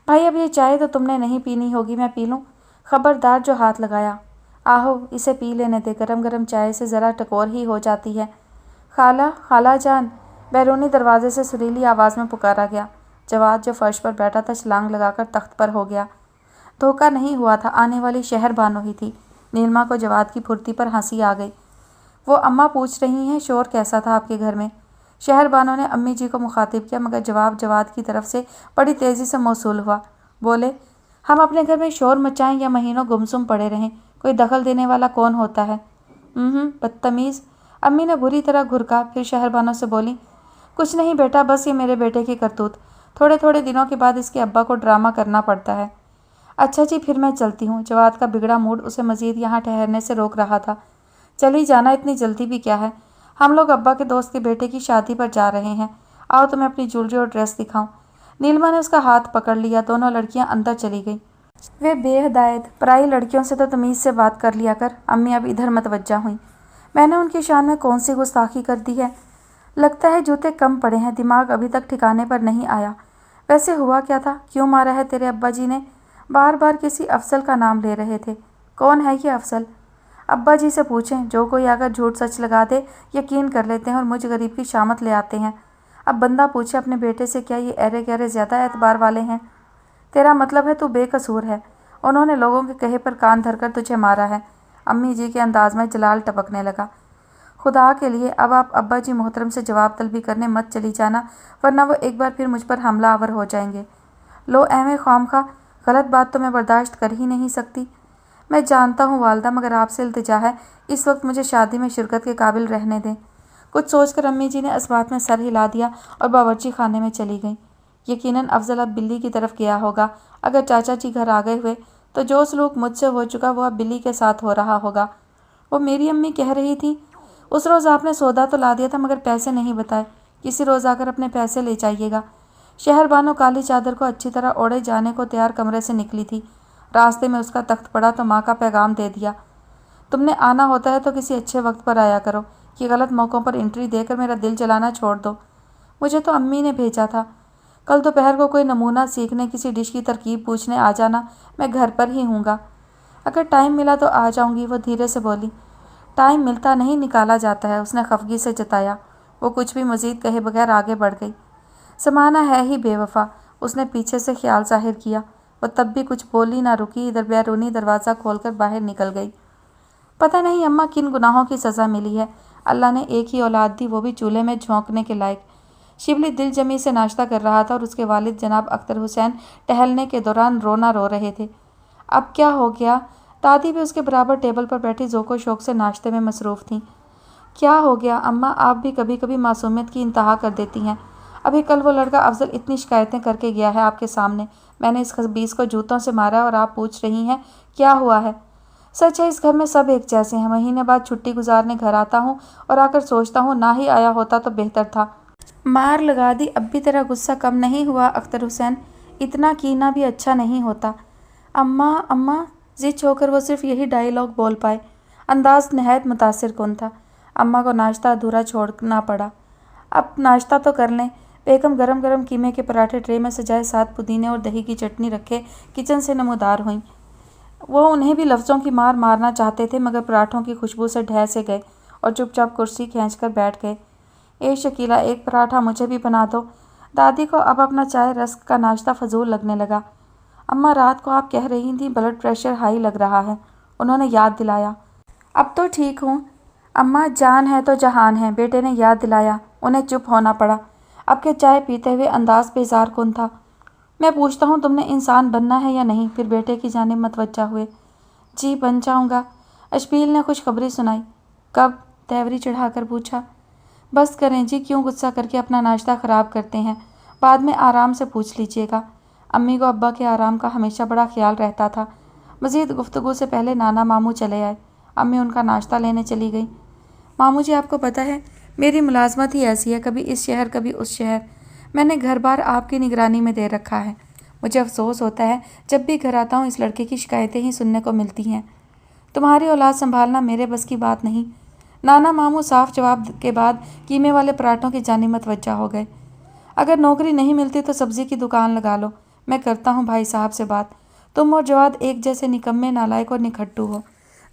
بھائی اب یہ چائے تو تم نے نہیں پینی ہوگی، میں پی لوں؟ خبردار جو ہاتھ لگایا۔ آہو اسے پی لینے دے، گرم گرم چائے سے ذرا ٹکور ہی ہو جاتی ہے۔ خالہ جان، بیرونی دروازے سے سریلی آواز میں پکارا گیا۔ جواد جو فرش پر بیٹھا تھا چھلانگ لگا کر تخت پر ہو گیا۔ دھوکہ نہیں ہوا تھا، آنے والی شہر بانو ہی تھی۔ نیلما کو جواد کی پھرتی پر ہنسی آ گئی۔ وہ اماں پوچھ رہی ہیں شور کیسا تھا آپ کے گھر میں؟ شہر بانو نے امی جی کو مخاطب کیا، مگر جواب جواد کی طرف سے بڑی تیزی سے موصول ہوا۔ بولے، ہم اپنے گھر میں شور مچائیں یا مہینوں گمسم پڑے رہیں، کوئی دخل دینے والا کون ہوتا ہے؟ بدتمیز۔ امی نے بری طرح گھرکا، پھر شہر بانو سے بولی، کچھ نہیں بیٹا، بس یہ میرے بیٹے کی کرتوت، تھوڑے تھوڑے دنوں کے بعد اس کے ابا کو ڈرامہ کرنا پڑتا ہے۔ اچھا جی پھر میں چلتی ہوں۔ جواد کا بگڑا موڈ اسے مزید یہاں ٹھہرنے سے روک رہا تھا۔ چلی جانا، اتنی جلدی بھی کیا ہے؟ ہم لوگ ابا کے دوست کے بیٹے کی شادی پر جا رہے ہیں، آؤ تمہیں اپنی جولری اور ڈریس دکھاؤں۔ نیلما نے اس کا ہاتھ پکڑ لیا، دونوں لڑکیاں اندر چلی گئیں۔ وہ بے ہدایت، پرائی لڑکیوں سے تو تمیز سے بات کر لیا کر۔ امی اب ادھر متوجہ ہوئیں۔ میں نے ان کی شان میں کون سی گستاخی کر دی ہے؟ لگتا ہے جوتے کم پڑے ہیں، دماغ ابھی تک ٹھکانے پر نہیں آیا۔ ویسے ہوا کیا تھا؟ کیوں مارا ہے تیرے ابا جی نے؟ بار بار کسی افضل کا نام لے رہے تھے۔ کون ہے یہ افضل؟ ابا جی سے پوچھیں، جو کوئی اگر جھوٹ سچ لگا دے یقین کر لیتے ہیں اور مجھ غریب کی شامت لے آتے ہیں۔ اب بندہ پوچھے اپنے بیٹے سے، کیا یہ ایرے گہرے زیادہ اعتبار والے ہیں؟ تیرا مطلب ہے تو بے قصور ہے، انہوں نے لوگوں کے کہے پر کان دھر کر تجھے مارا ہے۔ امی جی کے انداز میں جلال ٹپکنے لگا۔ خدا کے لیے اب آپ ابا جی محترم سے جواب طلبی کرنے مت چلی جانا، ورنہ وہ ایک بار پھر مجھ پر حملہ آور ہو جائیں گے۔ لو احمد خواہ غلط بات تو میں برداشت کر ہی نہیں سکتی۔ میں جانتا ہوں والدہ، مگر آپ سے التجا ہے، اس وقت مجھے شادی میں شرکت کے قابل رہنے دیں۔ کچھ سوچ کر امی جی نے اس بات میں سر ہلا دیا اور باورچی خانے میں چلی گئیں۔ یقیناً افضل اب بلی کی طرف گیا ہوگا۔ اگر چاچا جی گھر آ گئے ہوئے تو جو سلوک مجھ سے ہو چکا وہ اب بلی کے ساتھ ہو رہا ہوگا۔ وہ میری امی کہہ رہی تھی، اس روز آپ نے سودا تو لا دیا تھا مگر پیسے نہیں بتائے، کسی روز آ کر اپنے پیسے لے جائیے گا۔ شہر بانو کالی چادر کو اچھی طرح اوڑھے جانے کو تیار کمرے سے نکلی تھی۔ راستے میں اس کا تخت پڑا تو ماں کا پیغام دے دیا، تم نے آنا ہوتا ہے تو کسی اچھے وقت پر آیا کرو، یہ غلط موقعوں پر انٹری دے کر میرا دل جلانا چھوڑ دو۔ مجھے تو امی نے بھیجا تھا، کل دوپہر کو کوئی نمونہ سیکھنے، کسی ڈش کی ترکیب پوچھنے آ جانا، میں گھر پر ہی ہوں گا۔ اگر ٹائم ملا تو آ جاؤں گی، وہ دھیرے سے بولی۔ ٹائم ملتا نہیں، نکالا جاتا ہے، اس نے خفگی سے جتایا۔ وہ کچھ بھی مزید کہے بغیر آگے بڑھ گئی۔ زمانہ ہے ہی بے وفا، उसने पीछे से ख्याल जाहिर किया। वो तब भी कुछ बोली ना, रुकी, इधर बैरूनी दरवाज़ा खोलकर बाहर निकल गई। पता नहीं अम्मा किन गुनाहों की सज़ा मिली है। अल्लाह ने एक ही औलाद दी, वो भी चूल्हे में झोंकने के लायक। शिबली दिल जमी से नाश्ता कर रहा था और उसके वालिद जनाब अख्तर हुसैन टहलने के दौरान रोना रो रहे थे। अब क्या हो गया? दादी भी उसके बराबर टेबल पर बैठी ज़ोको शौक से नाश्ते में मसरूफ़ थीं। क्या हो गया अम्मा? आप भी कभी कभी मासूमियत की इंतहा कर देती हैं। अभी कल वो लड़का अफजल इतनी शिकायतें करके गया है आपके सामने। मैंने इस खबीस को जूतों से मारा और आप पूछ रही हैं क्या हुआ है? सच है इस घर में सब एक जैसे हैं। महीने बाद छुट्टी गुजारने घर आता हूँ और आकर सोचता हूँ ना ही आया होता तो बेहतर था। मार लगा दी। अब भी तेरा गुस्सा कम नहीं हुआ अख्तर हुसैन? इतना कीना भी अच्छा नहीं होता। अम्मा अम्मा जिद होकर वो सिर्फ यही डायलॉग बोल पाए। अंदाज नहायत मुतासिर कुन था। अम्मा को नाश्ता अधूरा छोड़ना पड़ा। अब नाश्ता तो कर लें। बेगम गरम गरम कीमे के पराठे ट्रे में सजाए, साथ पुदीने और दही की चटनी रखे किचन से नमूदार हुईं। वो उन्हें भी लफ्ज़ों की मार मारना चाहते थे, मगर पराठों की खुशबू से ढह से गए और चुपचाप कुर्सी खींचकर बैठ गए। ए शकीला, एक पराठा मुझे भी बना दो। दादी को अब अपना चाय रस्क का नाश्ता फजूल लगने लगा। अम्मा, रात को आप कह रही थी ब्लड प्रेशर हाई लग रहा है, उन्होंने याद दिलाया। अब तो ठीक हूँ अम्मा, जान है तो जहान है, बेटे ने याद दिलाया। उन्हें चुप होना पड़ा। अब के चाय पीते हुए अंदाज बेजार कुन था। मैं पूछता हूँ तुमने इंसान बनना है या नहीं? फिर बेटे की जानिब मतवज्जा हुए। जी बन जाऊँगा। अशबील ने खुशखबरी सुनाई। कब? तैवरी चढ़ाकर पूछा। बस करें जी, क्यों गुस्सा करके अपना नाश्ता ख़राब करते हैं? बाद में आराम से पूछ लीजिएगा। अम्मी को अब्बा के आराम का हमेशा बड़ा ख्याल रहता था। मज़ीद गुफ्तगू से पहले नाना मामू चले आए। अम्मी उनका नाश्ता लेने चली गई। मामू जी, आपको पता है मेरी मुलाजमत ही ऐसी है, कभी इस शहर कभी उस शहर। मैंने घर बार आपकी निगरानी में दे रखा है। मुझे अफसोस होता है जब भी घर आता हूँ इस लड़के की शिकायतें ही सुनने को मिलती हैं। तुम्हारी औलाद संभालना मेरे बस की बात नहीं। नाना मामू साफ जवाब के बाद कीमे वाले पराठों की जानिब मतवज्जा हो गए। अगर नौकरी नहीं मिलती तो सब्ज़ी की दुकान लगा लो। मैं करता हूँ भाई साहब से बात। तुम और जवाद एक जैसे निकम्मे, नालायक और निखट्टू हो।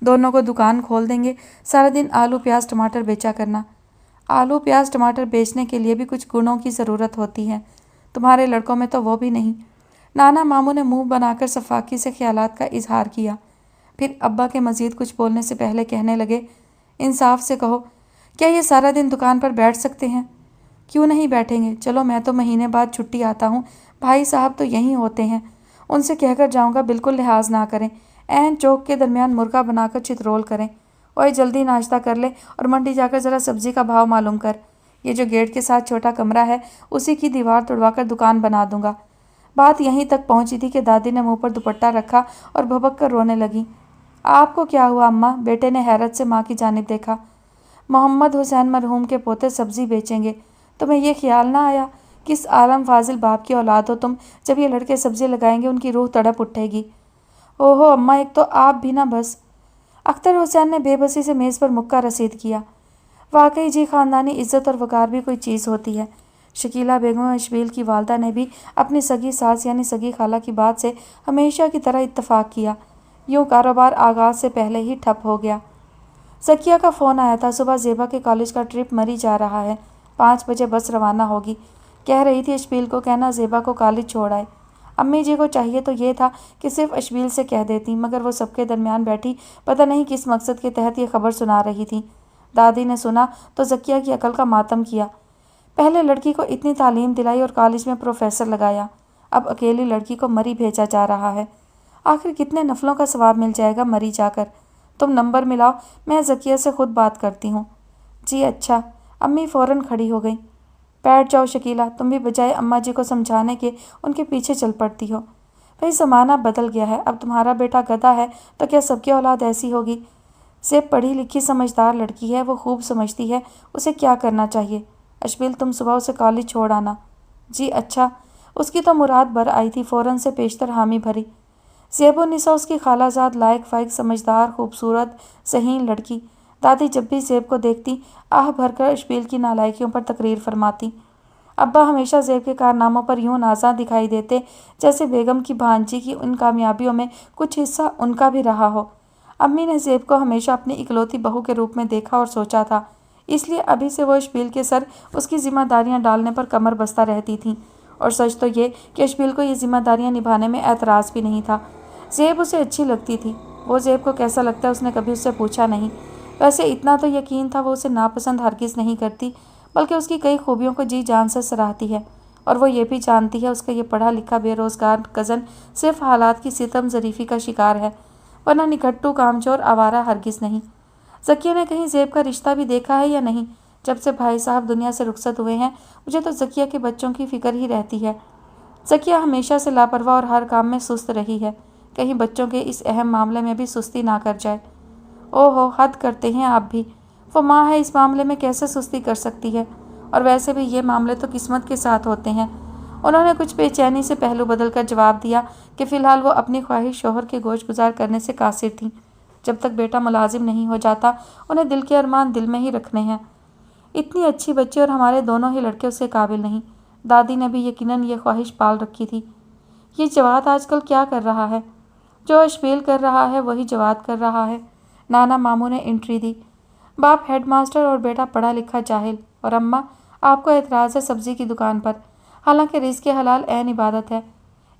दोनों को दुकान खोल देंगे। सारा दिन आलू प्याज टमाटर बेचा करना। आलू प्याज टमाटर बेचने के लिए भी कुछ गुणों की ज़रूरत होती है। तुम्हारे लड़कों में तो वो भी नहीं। नाना मामू ने मुंह बनाकर सफाकी से ख्यालात का इजहार किया। फिर अब्बा के मज़ीद कुछ बोलने से पहले कहने लगे, इंसाफ से कहो, क्या ये सारा दिन दुकान पर बैठ सकते हैं? क्यों नहीं बैठेंगे? चलो मैं तो महीने बाद छुट्टी आता हूँ, भाई साहब तो यहीं होते हैं। उनसे कहकर जाऊँगा बिल्कुल लिहाज ना करें। ऐन चौक के दरमियान मुर्गा बनाकर चितरोल करें। ओए जल्दी नाश्ता कर ले और मंडी जाकर ज़रा सब्ज़ी का भाव मालूम कर। ये जो गेट के साथ छोटा कमरा है उसी की दीवार तुड़वाकर दुकान बना दूंगा। बात यहीं तक पहुंची थी कि दादी ने मुंह पर दुपट्टा रखा और भबक कर रोने लगी। आपको क्या हुआ अम्मा? बेटे ने हैरत से माँ की जानिब देखा। मोहम्मद हुसैन मरहूम के पोते सब्ज़ी बेचेंगे। तुम्हें यह ख्याल ना आया किस आलम फाजिल बाप की औलाद हो तुम? जब ये लड़के सब्ज़ी लगाएंगे उनकी रूह तड़प उठेगी। ओहो अम्मा, एक तो आप भी ना बस। अख्तर हुसैन ने बेबसी से मेज़ पर मुक्का रसीद किया। वाकई जी, ख़ानदानी इज़्ज़त और वक़ार भी कोई चीज़ होती है। शकीला बेगम अशबील की वालदा ने भी अपनी सगी सास यानी सगी खाला की बात से हमेशा की तरह इत्तफ़ाक़ किया। यूँ कारोबार आगाज़ से पहले ही ठप हो गया। ज़किया का फ़ोन आया था। सुबह ज़ेबा के कॉलेज का ट्रिप मरी जा रहा है। 5 बजे बस रवाना होगी। कह रही थी अशबील को कहना ज़ेबा को कॉलेज छोड़ आए। अम्मी जी को चाहिए तो ये था कि सिर्फ अशबील से कह देती, मगर वो सबके दरमियान बैठी पता नहीं किस मकसद के तहत ये खबर सुना रही थी। दादी ने सुना तो ज़किया की अकल का मातम किया। पहले लड़की को इतनी तालीम दिलाई और कॉलेज में प्रोफेसर लगाया, अब अकेली लड़की को मरी भेजा जा रहा है। आखिर कितने नफलों का सवाब मिल जाएगा मरी जाकर। तुम नंबर मिलाओ, मैं ज़किया से खुद बात करती हूँ। जी अच्छा। अम्मी फ़ौरन खड़ी हो गई। बैठ जाओ शकीला, तुम भी बजाय अम्मा जी को समझाने के उनके पीछे चल पड़ती हो। भाई ज़माना बदल गया है। अब तुम्हारा बेटा गधा है तो क्या सबकी औलाद ऐसी होगी? सिर्फ पढ़ी लिखी समझदार लड़की है, वो खूब समझती है उसे क्या करना चाहिए। अशबील, तुम सुबह उसे कॉलेज छोड़ आना। जी अच्छा। उसकी तो मुराद बर आई थी। फ़ौरन से पेशतर हामी भरी। ज़ेबुन्निसा उसकी खालाजाद, लायक फ़ाइक, समझदार, खूबसूरत, ज़हीन लड़की। दादी जब भी ज़ेब को देखती आह भरकर अशबील की नालायकियों पर तकरीर फरमाती। अब्बा हमेशा ज़ेब के कारनामों पर यूँ नाज़ा दिखाई देते जैसे बेगम की भांजी की उन कामयाबियों में कुछ हिस्सा उनका भी रहा हो। अम्मी ने ज़ेब को हमेशा अपनी इकलौती बहू के रूप में देखा और सोचा था, इसलिए अभी से वो अशबील के सर उसकी जिम्मेदारियां डालने पर कमर बस्ता रहती थीं। और सच तो ये कि अशबील को ये जिम्मेदारियां निभाने में एतराज़ भी नहीं था। ज़ेब उसे अच्छी लगती थी। वो ज़ेब को कैसा लगता है उसने कभी उससे पूछा नहीं। वैसे इतना तो यकीन था वो उसे नापसंद हरगिज़ नहीं करती, बल्कि उसकी कई खूबियों को जी जान से सराहती है। और वो ये भी जानती है उसका ये पढ़ा लिखा बेरोज़गार कज़न सिर्फ हालात की सितम ज़रीफ़ी का शिकार है, वरना निकट्टू कामचोर आवारा हरगिज़ नहीं। ज़किया ने कहीं ज़ेब का रिश्ता भी देखा है या नहीं? जब से भाई साहब दुनिया से रुखसत हुए हैं मुझे तो ज़किया के बच्चों की फ़िक्र ही रहती है। ज़किया हमेशा से लापरवाह और हर काम में सुस्त रही है, कहीं बच्चों के इस अहम मामले में भी सुस्ती ना कर जाए। ओहो, हद करते हैं आप भी। वो माँ है, इस मामले में कैसे सुस्ती कर सकती है? और वैसे भी ये मामले तो किस्मत के साथ होते हैं। उन्होंने कुछ बेचैनी से पहलू बदल कर जवाब दिया कि फ़िलहाल वो अपनी ख्वाहिश शोहर के गोश गुजार करने से कासिर थीं। जब तक बेटा मुलाजिम नहीं हो जाता उन्हें दिल के अरमान दिल में ही रखने हैं। इतनी अच्छी बच्ची और हमारे दोनों ही लड़के उसके काबिल नहीं। दादी ने भी यकीनन ये ख्वाहिश पाल रखी थी। ये जवाद आजकल क्या कर रहा है? जो अशबील कर रहा है वही जवाद कर रहा है। नाना मामू ने एंट्री दी। बाप हेडमास्टर और बेटा पढ़ा लिखा जाहिल, और अम्मा आपको एतराज़ है सब्जी की दुकान पर। हालांकि रिज़्क़ हलाल ऐन इबादत है।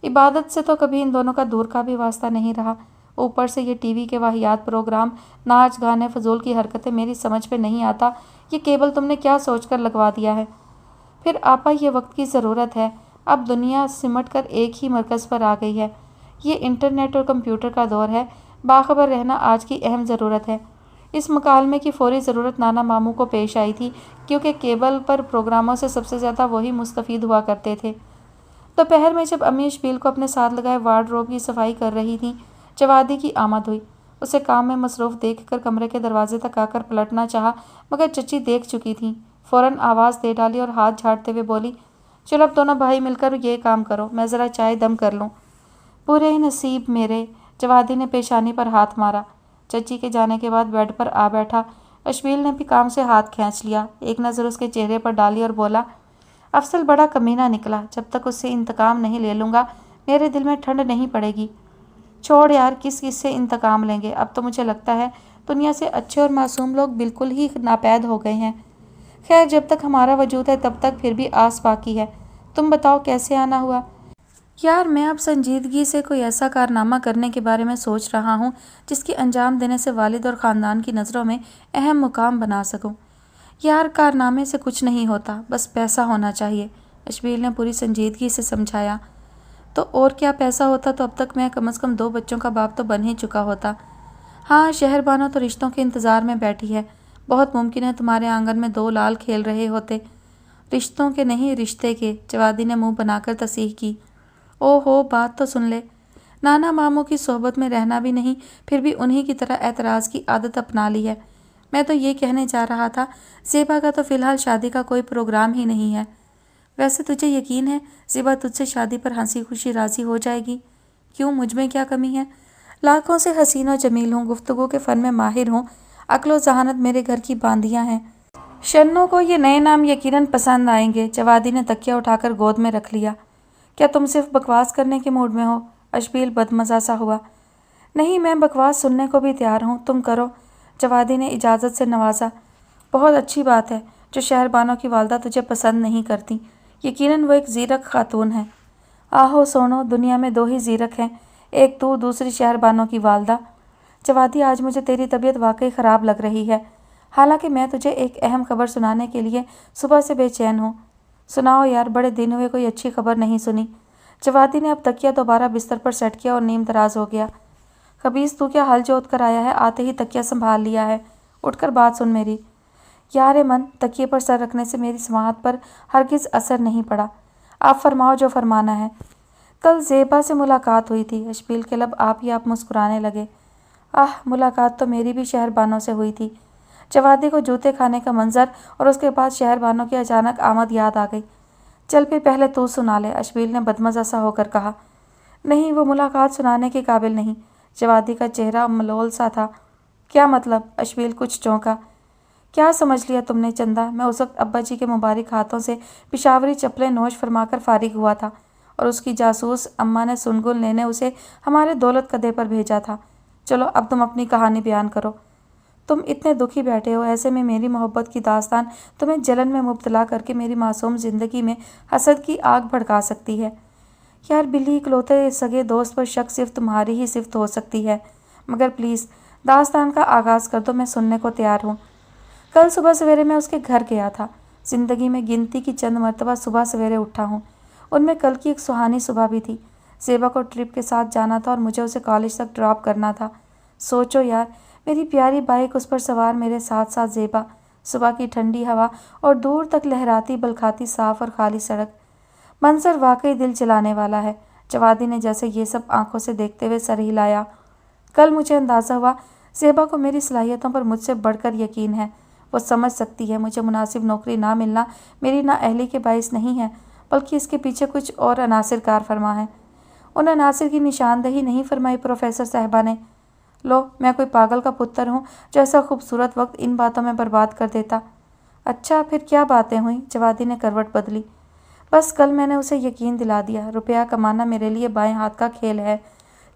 इबादत से तो कभी इन दोनों का दूर का भी वास्ता नहीं रहा। ऊपर से ये टीवी के वाहियात प्रोग्राम, नाच गाने, फजूल की हरकतें मेरी समझ पे नहीं आता ये केबल तुमने क्या सोचकर लगवा दिया है। फिर आपा ये वक्त की ज़रूरत है। अब दुनिया सिमट कर एक ही मरकज़ पर आ गई है। ये इंटरनेट और कंप्यूटर का दौर है। बाखबर रहना आज की अहम ज़रूरत है। इस मुकालमे की फ़ौरी ज़रूरत नाना मामू को पेश आई थी, क्योंकि केबल पर प्रोग्रामों से सबसे ज़्यादा वही मुस्तफ़ीद हुआ करते थे। दोपहर में जब अम्मी अशबील को अपने साथ लगाए वार्डरोब की सफाई कर रही थीं, जवादी की आमद हुई। उसे काम में मसरूफ़ देखकर कमरे के दरवाजे तक आकर पलटना चाहा, मगर चची देख चुकी थीं। फ़ौरन आवाज़ दे डाली और हाथ झाड़ते हुए बोली, चलो अब दोनों भाई मिलकर ये काम करो, मैं ज़रा चाय दम कर लूँ। बुरे नसीब मेरे, जवादी ने पेशानी पर हाथ मारा। चची के जाने के बाद बेड पर आ बैठा। अशबील ने भी काम से हाथ खींच लिया, एक नज़र उसके चेहरे पर डाली और बोला, अफसल बड़ा कमीना निकला। जब तक उससे इंतकाम नहीं ले लूँगा मेरे दिल में ठंड नहीं पड़ेगी। छोड़ यार, किस से इंतकाम लेंगे। अब तो मुझे लगता है दुनिया से अच्छे और मासूम लोग बिल्कुल ही नापैद हो गए हैं। खैर, जब तक हमारा वजूद है तब तक फिर भी आस बाकी है। तुम बताओ कैसे आना हुआ? यार, मैं अब संजीदगी से कोई ऐसा कारनामा करने के बारे में सोच रहा हूँ जिसकी अंजाम देने से वालिद और ख़ानदान की नज़रों में अहम मुकाम बना सकूँ। यार, कारनामे से कुछ नहीं होता, बस पैसा होना चाहिए, अशबील ने पूरी संजीदगी से समझाया। तो और क्या, पैसा होता तो अब तक मैं कम से कम 2 बच्चों का बाप तो बन ही चुका होता। हाँ, शहरबानो तो रिश्तों के इंतज़ार में बैठी है। बहुत मुमकिन है तुम्हारे आंगन में 2 लाल खेल रहे होते। रिश्तों के नहीं, रिश्ते के, जवादी ने मुंह बनाकर तसीह की। ओहो, बात तो सुन ले। नाना मामू की सोहबत में रहना भी नहीं, फिर भी उन्हीं की तरह एतराज़ की आदत अपना ली है। मैं तो ये कहने जा रहा था, ज़ेबा का तो फ़िलहाल शादी का कोई प्रोग्राम ही नहीं है। वैसे तुझे यकीन है ज़ेबा तुझसे शादी पर हंसी खुशी राज़ी हो जाएगी? क्यों, मुझ में क्या कमी है? लाखों से हसीन और जमील हूँ, गुफ्तगू के फ़न में माहिर हूँ, अक्ल ज़हानत मेरे घर की बांदियाँ हैं। शन्नो को ये नए नाम यकीनन पसंद आएंगे। जवादी ने तकिया उठाकर गोद में रख लिया। क्या तुम सिर्फ बकवास करने के मूड में हो? अशबील बदमज़ा सा हुआ। नहीं, मैं बकवास सुनने को भी तैयार हूँ, तुम करो, जवादी ने इजाज़त से नवाजा। बहुत अच्छी बात है जो शहरबानों की वालदा तुझे पसंद नहीं करती। यकीनन वो एक ज़ीरक खातून है। आहो सोनो, दुनिया में 2 ही ज़ीरक हैं, एक तू, दूसरी शहरबानों की वालदा। जवादी, आज मुझे तेरी तबीयत वाकई ख़राब लग रही है। हालांकि मैं तुझे एक अहम खबर सुनाने के लिए सुबह से बेचैन हूँ। सुनाओ यार, बड़े दिन हुए कोई अच्छी खबर नहीं सुनी। जवादी ने अब तकिया दोबारा बिस्तर पर सेट किया और नीम दराज हो गया। खबीज़, तू क्या हल जोत कर आया है? आते ही तकिया संभाल लिया है। उठकर बात सुन मेरी। यार मन, तकिए पर सर रखने से मेरी समाअत पर हरगिज़ असर नहीं पड़ा। आप फरमाओ जो फरमाना है। कल ज़ेबा से मुलाकात हुई थी। अशबील के लब आप ही आप मुस्कुराने लगे। आह, मुलाकात तो मेरी भी शहरबानों से हुई थी। जवादी को जूते खाने का मंजर और उसके बाद शहरबानों की अचानक आमद याद आ गई। चल फिर पहले तू सुना ले, अशबील ने बदमज़ा सा होकर कहा। नहीं, वो मुलाकात सुनाने के काबिल नहीं। जवादी का चेहरा मलोल सा था। क्या मतलब? अशबील कुछ चौंका। क्या समझ लिया तुमने चंदा? मैं उस वक्त अब्बा जी के मुबारक हाथों से पिशावरी चप्पलें नोश फरमाकर फारिग हुआ था और उसकी जासूस अम्मा ने सुनगुल लेने उसे हमारे दौलत कदे पर भेजा था। चलो अब तुम अपनी कहानी बयान करो। तुम इतने दुखी बैठे हो, ऐसे में मेरी मोहब्बत की दास्तान तुम्हें जलन में मुब्तला करके मेरी मासूम ज़िंदगी में हसद की आग भड़का सकती है। यार बिल्ली, इकलौते सगे दोस्त पर शक सिर्फ तुम्हारी ही सिफ्त हो सकती है, मगर प्लीज़ दास्तान का आगाज़ कर दो, मैं सुनने को तैयार हूँ। कल सुबह सवेरे मैं उसके घर गया था। ज़िंदगी में गिनती की चंद मरतबा सुबह सवेरे उठा हूँ, उनमें कल की एक सुहानी सुबह भी थी। ज़ेबा को ट्रिप के साथ जाना था और मुझे उसे कॉलेज तक ड्रॉप करना था। सोचो यार, मेरी प्यारी बाइक, उस पर सवार मेरे साथ साथ ज़ेबा, सुबह की ठंडी हवा और दूर तक लहराती बलखाती साफ़ और खाली सड़क। मंजर वाकई दिल जलाने वाला है। जवादी ने जैसे ये सब आंखों से देखते हुए सर हिलाया। कल मुझे अंदाज़ा हुआ ज़ेबा को मेरी सलाहियतों पर मुझसे बढ़कर यकीन है। वो समझ सकती है मुझे मुनासिब नौकरी ना मिलना मेरी नाअहली के बाइस नहीं है, बल्कि इसके पीछे कुछ और अनासिर कार फरमा है। उन अनासिर की निशानदही नहीं फरमाई प्रोफेसर साहिबा ने। लो, मैं कोई पागल का पुत्र हूँ जो ऐसा खूबसूरत वक्त इन बातों में बर्बाद कर देता। अच्छा, फिर क्या बातें हुई? जवादी ने करवट बदली। बस कल मैंने उसे यकीन दिला दिया, रुपया कमाना मेरे लिए बाएं हाथ का खेल है।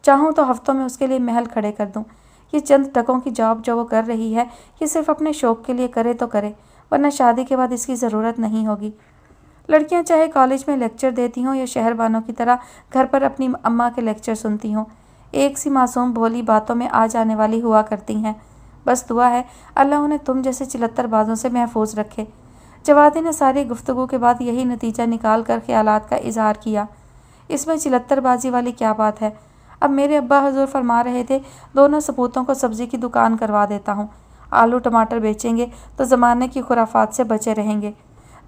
चाहूँ तो हफ्तों में उसके लिए महल खड़े कर दूँ। ये चंद टकों की जॉब जो वो कर रही है, ये सिर्फ अपने शौक़ के लिए करे तो करे, वरना शादी के बाद इसकी ज़रूरत नहीं होगी। लड़कियां चाहे कॉलेज में लेक्चर देती हों या शहरबानों की तरह घर पर अपनी अम्मा के लेक्चर सुनती हों, एक सी मासूम भोली बातों में आ जाने वाली हुआ करती हैं। बस दुआ है अल्लाह उन्हें तुम जैसे चिलत्तर बाजों से महफूज रखे। जवादी ने सारी गुफ्तगू के बाद यही नतीजा निकाल कर ख्यालात का इजहार किया। इसमें चिलत्तरबाजी वाली क्या बात है? अब मेरे अब्बा हजूर फरमा रहे थे, दोनों सपूतों को सब्ज़ी की दुकान करवा देता हूँ। आलू टमाटर बेचेंगे तो ज़माने की खुराफात से बचे रहेंगे।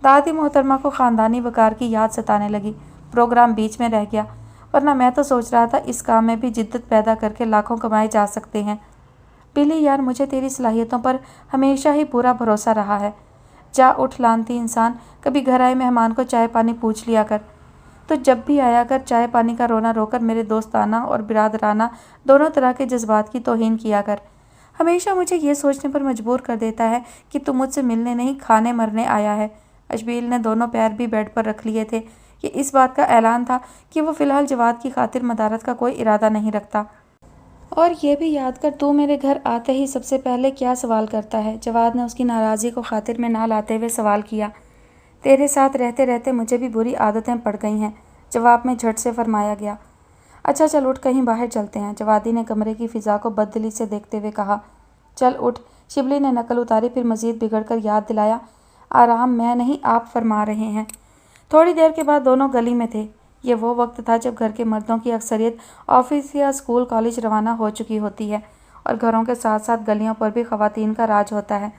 दादी मोहतरमा को ख़ानदानी वक़ार की याद सताने लगी। प्रोग्राम बीच में रह गया, वरना मैं तो सोच रहा था इस काम में भी जिद्दत पैदा करके लाखों कमाए जा सकते हैं। बिल्ली यार, मुझे तेरी सलाहियतों पर हमेशा ही पूरा भरोसा रहा है। जा उठ लानती इंसान, कभी घर आए मेहमान को चाय पानी पूछ लिया कर। तो जब भी आया कर, चाय पानी का रोना रोकर मेरे दोस्ताना और बिरादराना दोनों तरह के जज्बात की तौहीन किया कर। हमेशा मुझे ये सोचने पर मजबूर कर देता है कि तू मुझसे मिलने नहीं, खाने मरने आया है। अशबील ने दोनों पैर भी बेड पर रख लिए थे। ये इस बात का ऐलान था कि वो फ़िलहाल जवाद की खातिर मदारत का कोई इरादा नहीं रखता। और ये भी याद कर, तू मेरे घर आते ही सबसे पहले क्या सवाल करता है? जवाद ने उसकी नाराज़गी को खातिर में ना लाते हुए सवाल किया। तेरे साथ रहते रहते मुझे भी बुरी आदतें पड़ गई हैं, जवाब में झट से फरमाया गया। अच्छा चल उठ, कहीं बाहर चलते हैं, जवादी ने कमरे की फ़िज़ा को बददिली से देखते हुए कहा। चल उठ, शिबली ने नकल उतारी, फिर मज़ीद बिगड़कर याद दिलाया। आराम मैं नहीं, आप फरमा रहे हैं। थोड़ी देर के बाद दोनों गली में थे। ये वो वक्त था जब घर के मर्दों की अक्सरियत ऑफिस या स्कूल कॉलेज रवाना हो चुकी होती है और घरों के साथ साथ गलियों पर भी ख़वातीन का राज होता है।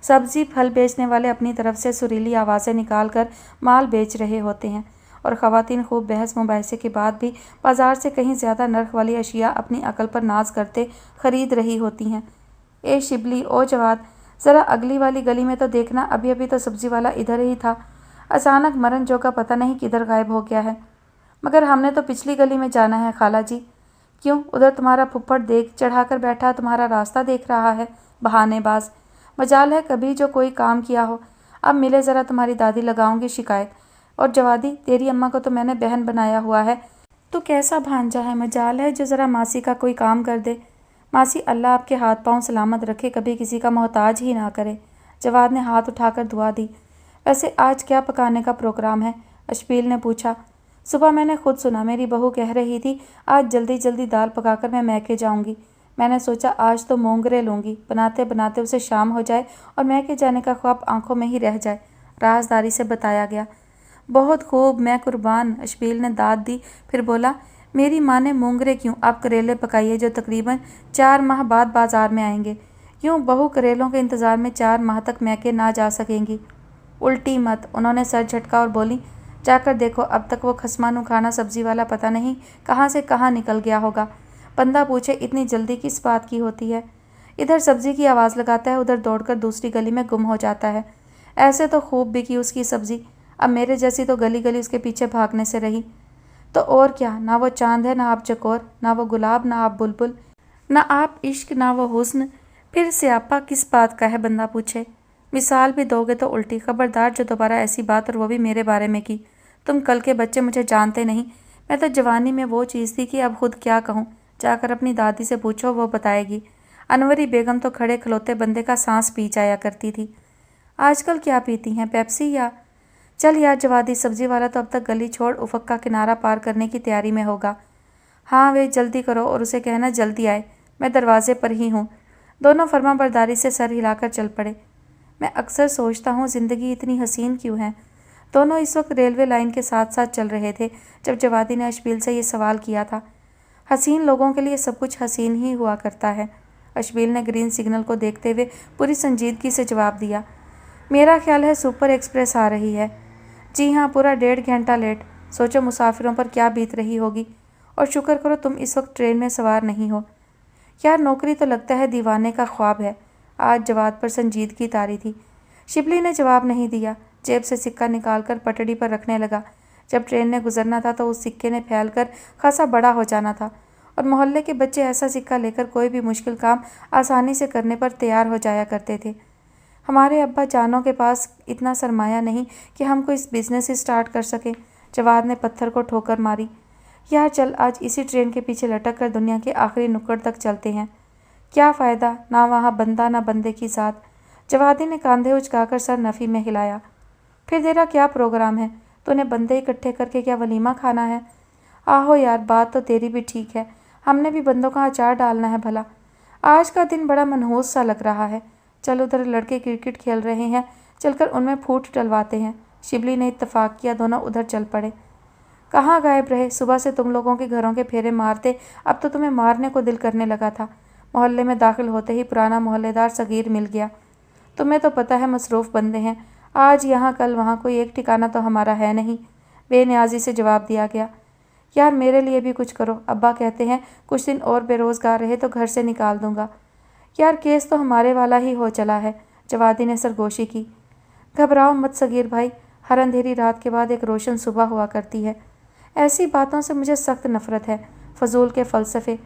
सब्ज़ी फल बेचने वाले अपनी तरफ से सुरीली आवाज़ें निकाल कर माल बेच रहे होते हैं और ख़वातीन खूब बहस मुबाहिसे के बाद भी बाज़ार से कहीं ज़्यादा नर्ख वाली अशिया अपनी अकल पर नाज करते ख़रीद रही होती हैं। ए शिबली, ओ जवाद, ज़रा अगली वाली गली में तो देखना, अभी अभी तो सब्ज़ी वाला इधर ही था। अचानक मरन जो का पता नहीं किधर गायब हो गया है। मगर हमने तो पिछली गली में जाना है खाला जी। क्यों? उधर तुम्हारा फुफ्फड़ देख चढ़ाकर बैठा, तुम्हारा रास्ता देख रहा है। बहानेबाज, मजाल है कभी जो कोई काम किया हो। अब मिले ज़रा, तुम्हारी दादी लगाऊंगी शिकायत। और जवादी, तेरी अम्मा को तो मैंने बहन बनाया हुआ है, तो कैसा भांजा है, मजाल है जो ज़रा मासी का कोई काम कर दे। मासी अल्लाह आपके हाथ पांव सलामत रखे, कभी किसी का मोहताज ही ना करे। जवाद ने हाथ उठाकर दुआ दी। वैसे आज क्या पकाने का प्रोग्राम है? अशबील ने पूछा। सुबह मैंने खुद सुना, मेरी बहू कह रही थी आज जल्दी जल्दी दाल पकाकर मैं मैके जाऊंगी। मैंने सोचा आज तो मोंगरे लूँगी, बनाते बनाते उसे शाम हो जाए और मैके जाने का ख्वाब आंखों में ही रह जाए। राजदारी से बताया गया। बहुत खूब, मैं कुर्बान, अशबील ने दाद दी। फिर बोला, मेरी माँ ने मोंगरे क्यों, आप करेले पकाइए जो तकरीबन 4 माह बाद बाजार में आएंगे। यूँ बहू करेलों के इंतज़ार में 4 माह तक मैके ना जा सकेंगी। उल्टी मत, उन्होंने सर झटका और बोली, जाकर देखो, अब तक वो खसमानू खाना सब्जी वाला पता नहीं कहाँ से कहाँ निकल गया होगा। बंदा पूछे इतनी जल्दी किस बात की होती है। इधर सब्जी की आवाज़ लगाता है, उधर दौड़कर दूसरी गली में गुम हो जाता है। ऐसे तो खूब बिकी उसकी सब्जी, अब मेरे जैसी तो गली गली उसके पीछे भागने से रही। तो और क्या, ना वो चांद है, ना आप चकोर, ना वो गुलाब, ना आप बुलबुल, ना आप इश्क, ना वो हुस्न। फिर स्यापा किस बात का है, बंदा पूछे। मिसाल भी दोगे तो उल्टी। खबरदार जो दोबारा ऐसी बात, और वो भी मेरे बारे में की। तुम कल के बच्चे मुझे जानते नहीं, मैं तो जवानी में वो चीज़ थी कि अब खुद क्या कहूँ। जाकर अपनी दादी से पूछो, वो बताएगी। अनवरी बेगम तो खड़े खलोते बंदे का सांस पी जाया करती थी। आजकल क्या पीती हैं, पेप्सी या? चल यार जवादी, सब्जी वाला तो अब तक गली छोड़ उफक का किनारा पार करने की तैयारी में होगा। हाँ वे, जल्दी करो और उसे कहना जल्दी आए, मैं दरवाजे पर ही हूँ। दोनों फर्माबरदारी से सर हिलाकर चल पड़े। मैं अक्सर सोचता हूँ ज़िंदगी इतनी हसीन क्यों है। दोनों इस वक्त रेलवे लाइन के साथ साथ चल रहे थे जब जवादी ने अशबील से ये सवाल किया था। हसीन लोगों के लिए सब कुछ हसीन ही हुआ करता है। अशबील ने ग्रीन सिग्नल को देखते हुए पूरी संजीदगी से जवाब दिया। मेरा ख्याल है सुपर एक्सप्रेस आ रही है। जी हाँ, पूरा 1.5 घंटा लेट। सोचो मुसाफिरों पर क्या बीत रही होगी। और शुक्र करो तुम इस वक्त ट्रेन में सवार नहीं हो। यार नौकरी तो लगता है दीवाने का ख्वाब है। आज जवाद पर संजीदगी तारी थी। शिबली ने जवाब नहीं दिया। जेब से सिक्का निकालकर पटड़ी पर रखने लगा। जब ट्रेन ने गुजरना था तो उस सिक्के ने फैलकर खासा बड़ा हो जाना था और मोहल्ले के बच्चे ऐसा सिक्का लेकर कोई भी मुश्किल काम आसानी से करने पर तैयार हो जाया करते थे। हमारे अब्बा जानों के पास इतना सरमाया नहीं कि हम कोई बिजनेस स्टार्ट कर सकें। जवाद ने पत्थर को ठोकर मारी। यार चल, आज इसी ट्रेन के पीछे लटक कर दुनिया के आखिरी नुक्कड़ तक चलते हैं। क्या फ़ायदा, ना वहाँ बंदा ना बंदे की साथ। जवादी ने कांधे उचकाकर सर नफ़ी में हिलाया। फिर तेरा क्या प्रोग्राम है? तूने बंदे इकट्ठे करके क्या वलीमा खाना है? आहो यार, बात तो तेरी भी ठीक है। हमने भी बंदों का अचार डालना है भला। आज का दिन बड़ा मनहूस सा लग रहा है। चल, उधर लड़के क्रिकेट खेल रहे हैं, चलकर उनमें फूट डलवाते हैं। शिबली ने इत्तफाक किया। दोनों उधर चल पड़े। कहाँ गायब रहे? सुबह से तुम लोगों के घरों के फेरे मारते, अब तो तुम्हें मारने को दिल करने लगा था। मोहल्ले में दाखिल होते ही पुराना मोहल्लेदार सगीर मिल गया। तुम्हें तो पता है मसरूफ़ बंदे हैं, आज यहाँ कल वहाँ, कोई एक ठिकाना तो हमारा है नहीं। बेनियाजी से जवाब दिया गया। यार मेरे लिए भी कुछ करो, अब्बा कहते हैं कुछ दिन और बेरोज़गार रहे तो घर से निकाल दूंगा। यार केस तो हमारे वाला ही हो चला है। जवादी ने सरगोशी की। घबराओ मत सगीर भाई, हर अंधेरी रात के बाद एक रोशन सुबह हुआ करती है। ऐसी बातों से मुझे सख्त नफ़रत है। फजूल के फ़लसफ़े।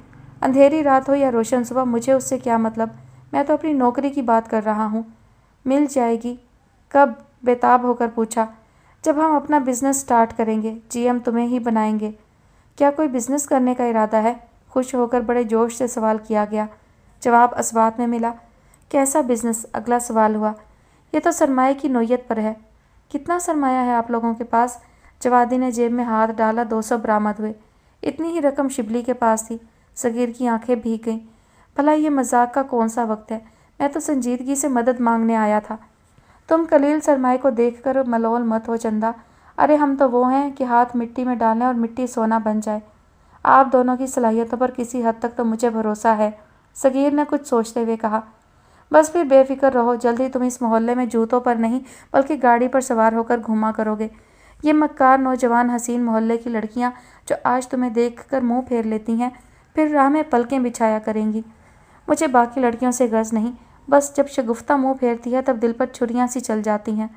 अंधेरी रात हो या रोशन सुबह, मुझे उससे क्या मतलब। मैं तो अपनी नौकरी की बात कर रहा हूँ। मिल जाएगी। कब? बेताब होकर पूछा। जब हम अपना बिजनेस स्टार्ट करेंगे, जीएम तुम्हें ही बनाएंगे। क्या कोई बिजनेस करने का इरादा है? खुश होकर बड़े जोश से सवाल किया गया। जवाब अस्बात में मिला। कैसा बिजनेस? अगला सवाल हुआ। ये तो सरमाए की नोयत पर है। कितना सरमाया है आप लोगों के पास? जवादी ने जेब में हाथ डाला। 200 बरामद हुए। इतनी ही रकम शिबली के पास थी। सगीर की आंखें भीग गईं। भला ये मजाक का कौन सा वक्त है? मैं तो संजीदगी से मदद मांगने आया था। तुम कलील सरमाए को देखकर मलोल मत हो चंदा। अरे हम तो वो हैं कि हाथ मिट्टी में डालें और मिट्टी सोना बन जाए। आप दोनों की सलाहियतों पर किसी हद तक तो मुझे भरोसा है। सगीर ने कुछ सोचते हुए कहा। बस फिर बेफिक्र रहो, जल्दी तुम इस मोहल्ले में जूतों पर नहीं बल्कि गाड़ी पर सवार होकर घूमा करोगे। ये मक्कार नौजवान हसीन मोहल्ले की लड़कियां जो आज तुम्हें देखकर मुंह फेर लेती हैं, फिर राह में पलकें बिछाया करेंगी। मुझे बाकी लड़कियों से गज़ नहीं, बस जब शगुफ्ता मुंह फेरती है तब दिल पर छुरियां सी चल जाती हैं।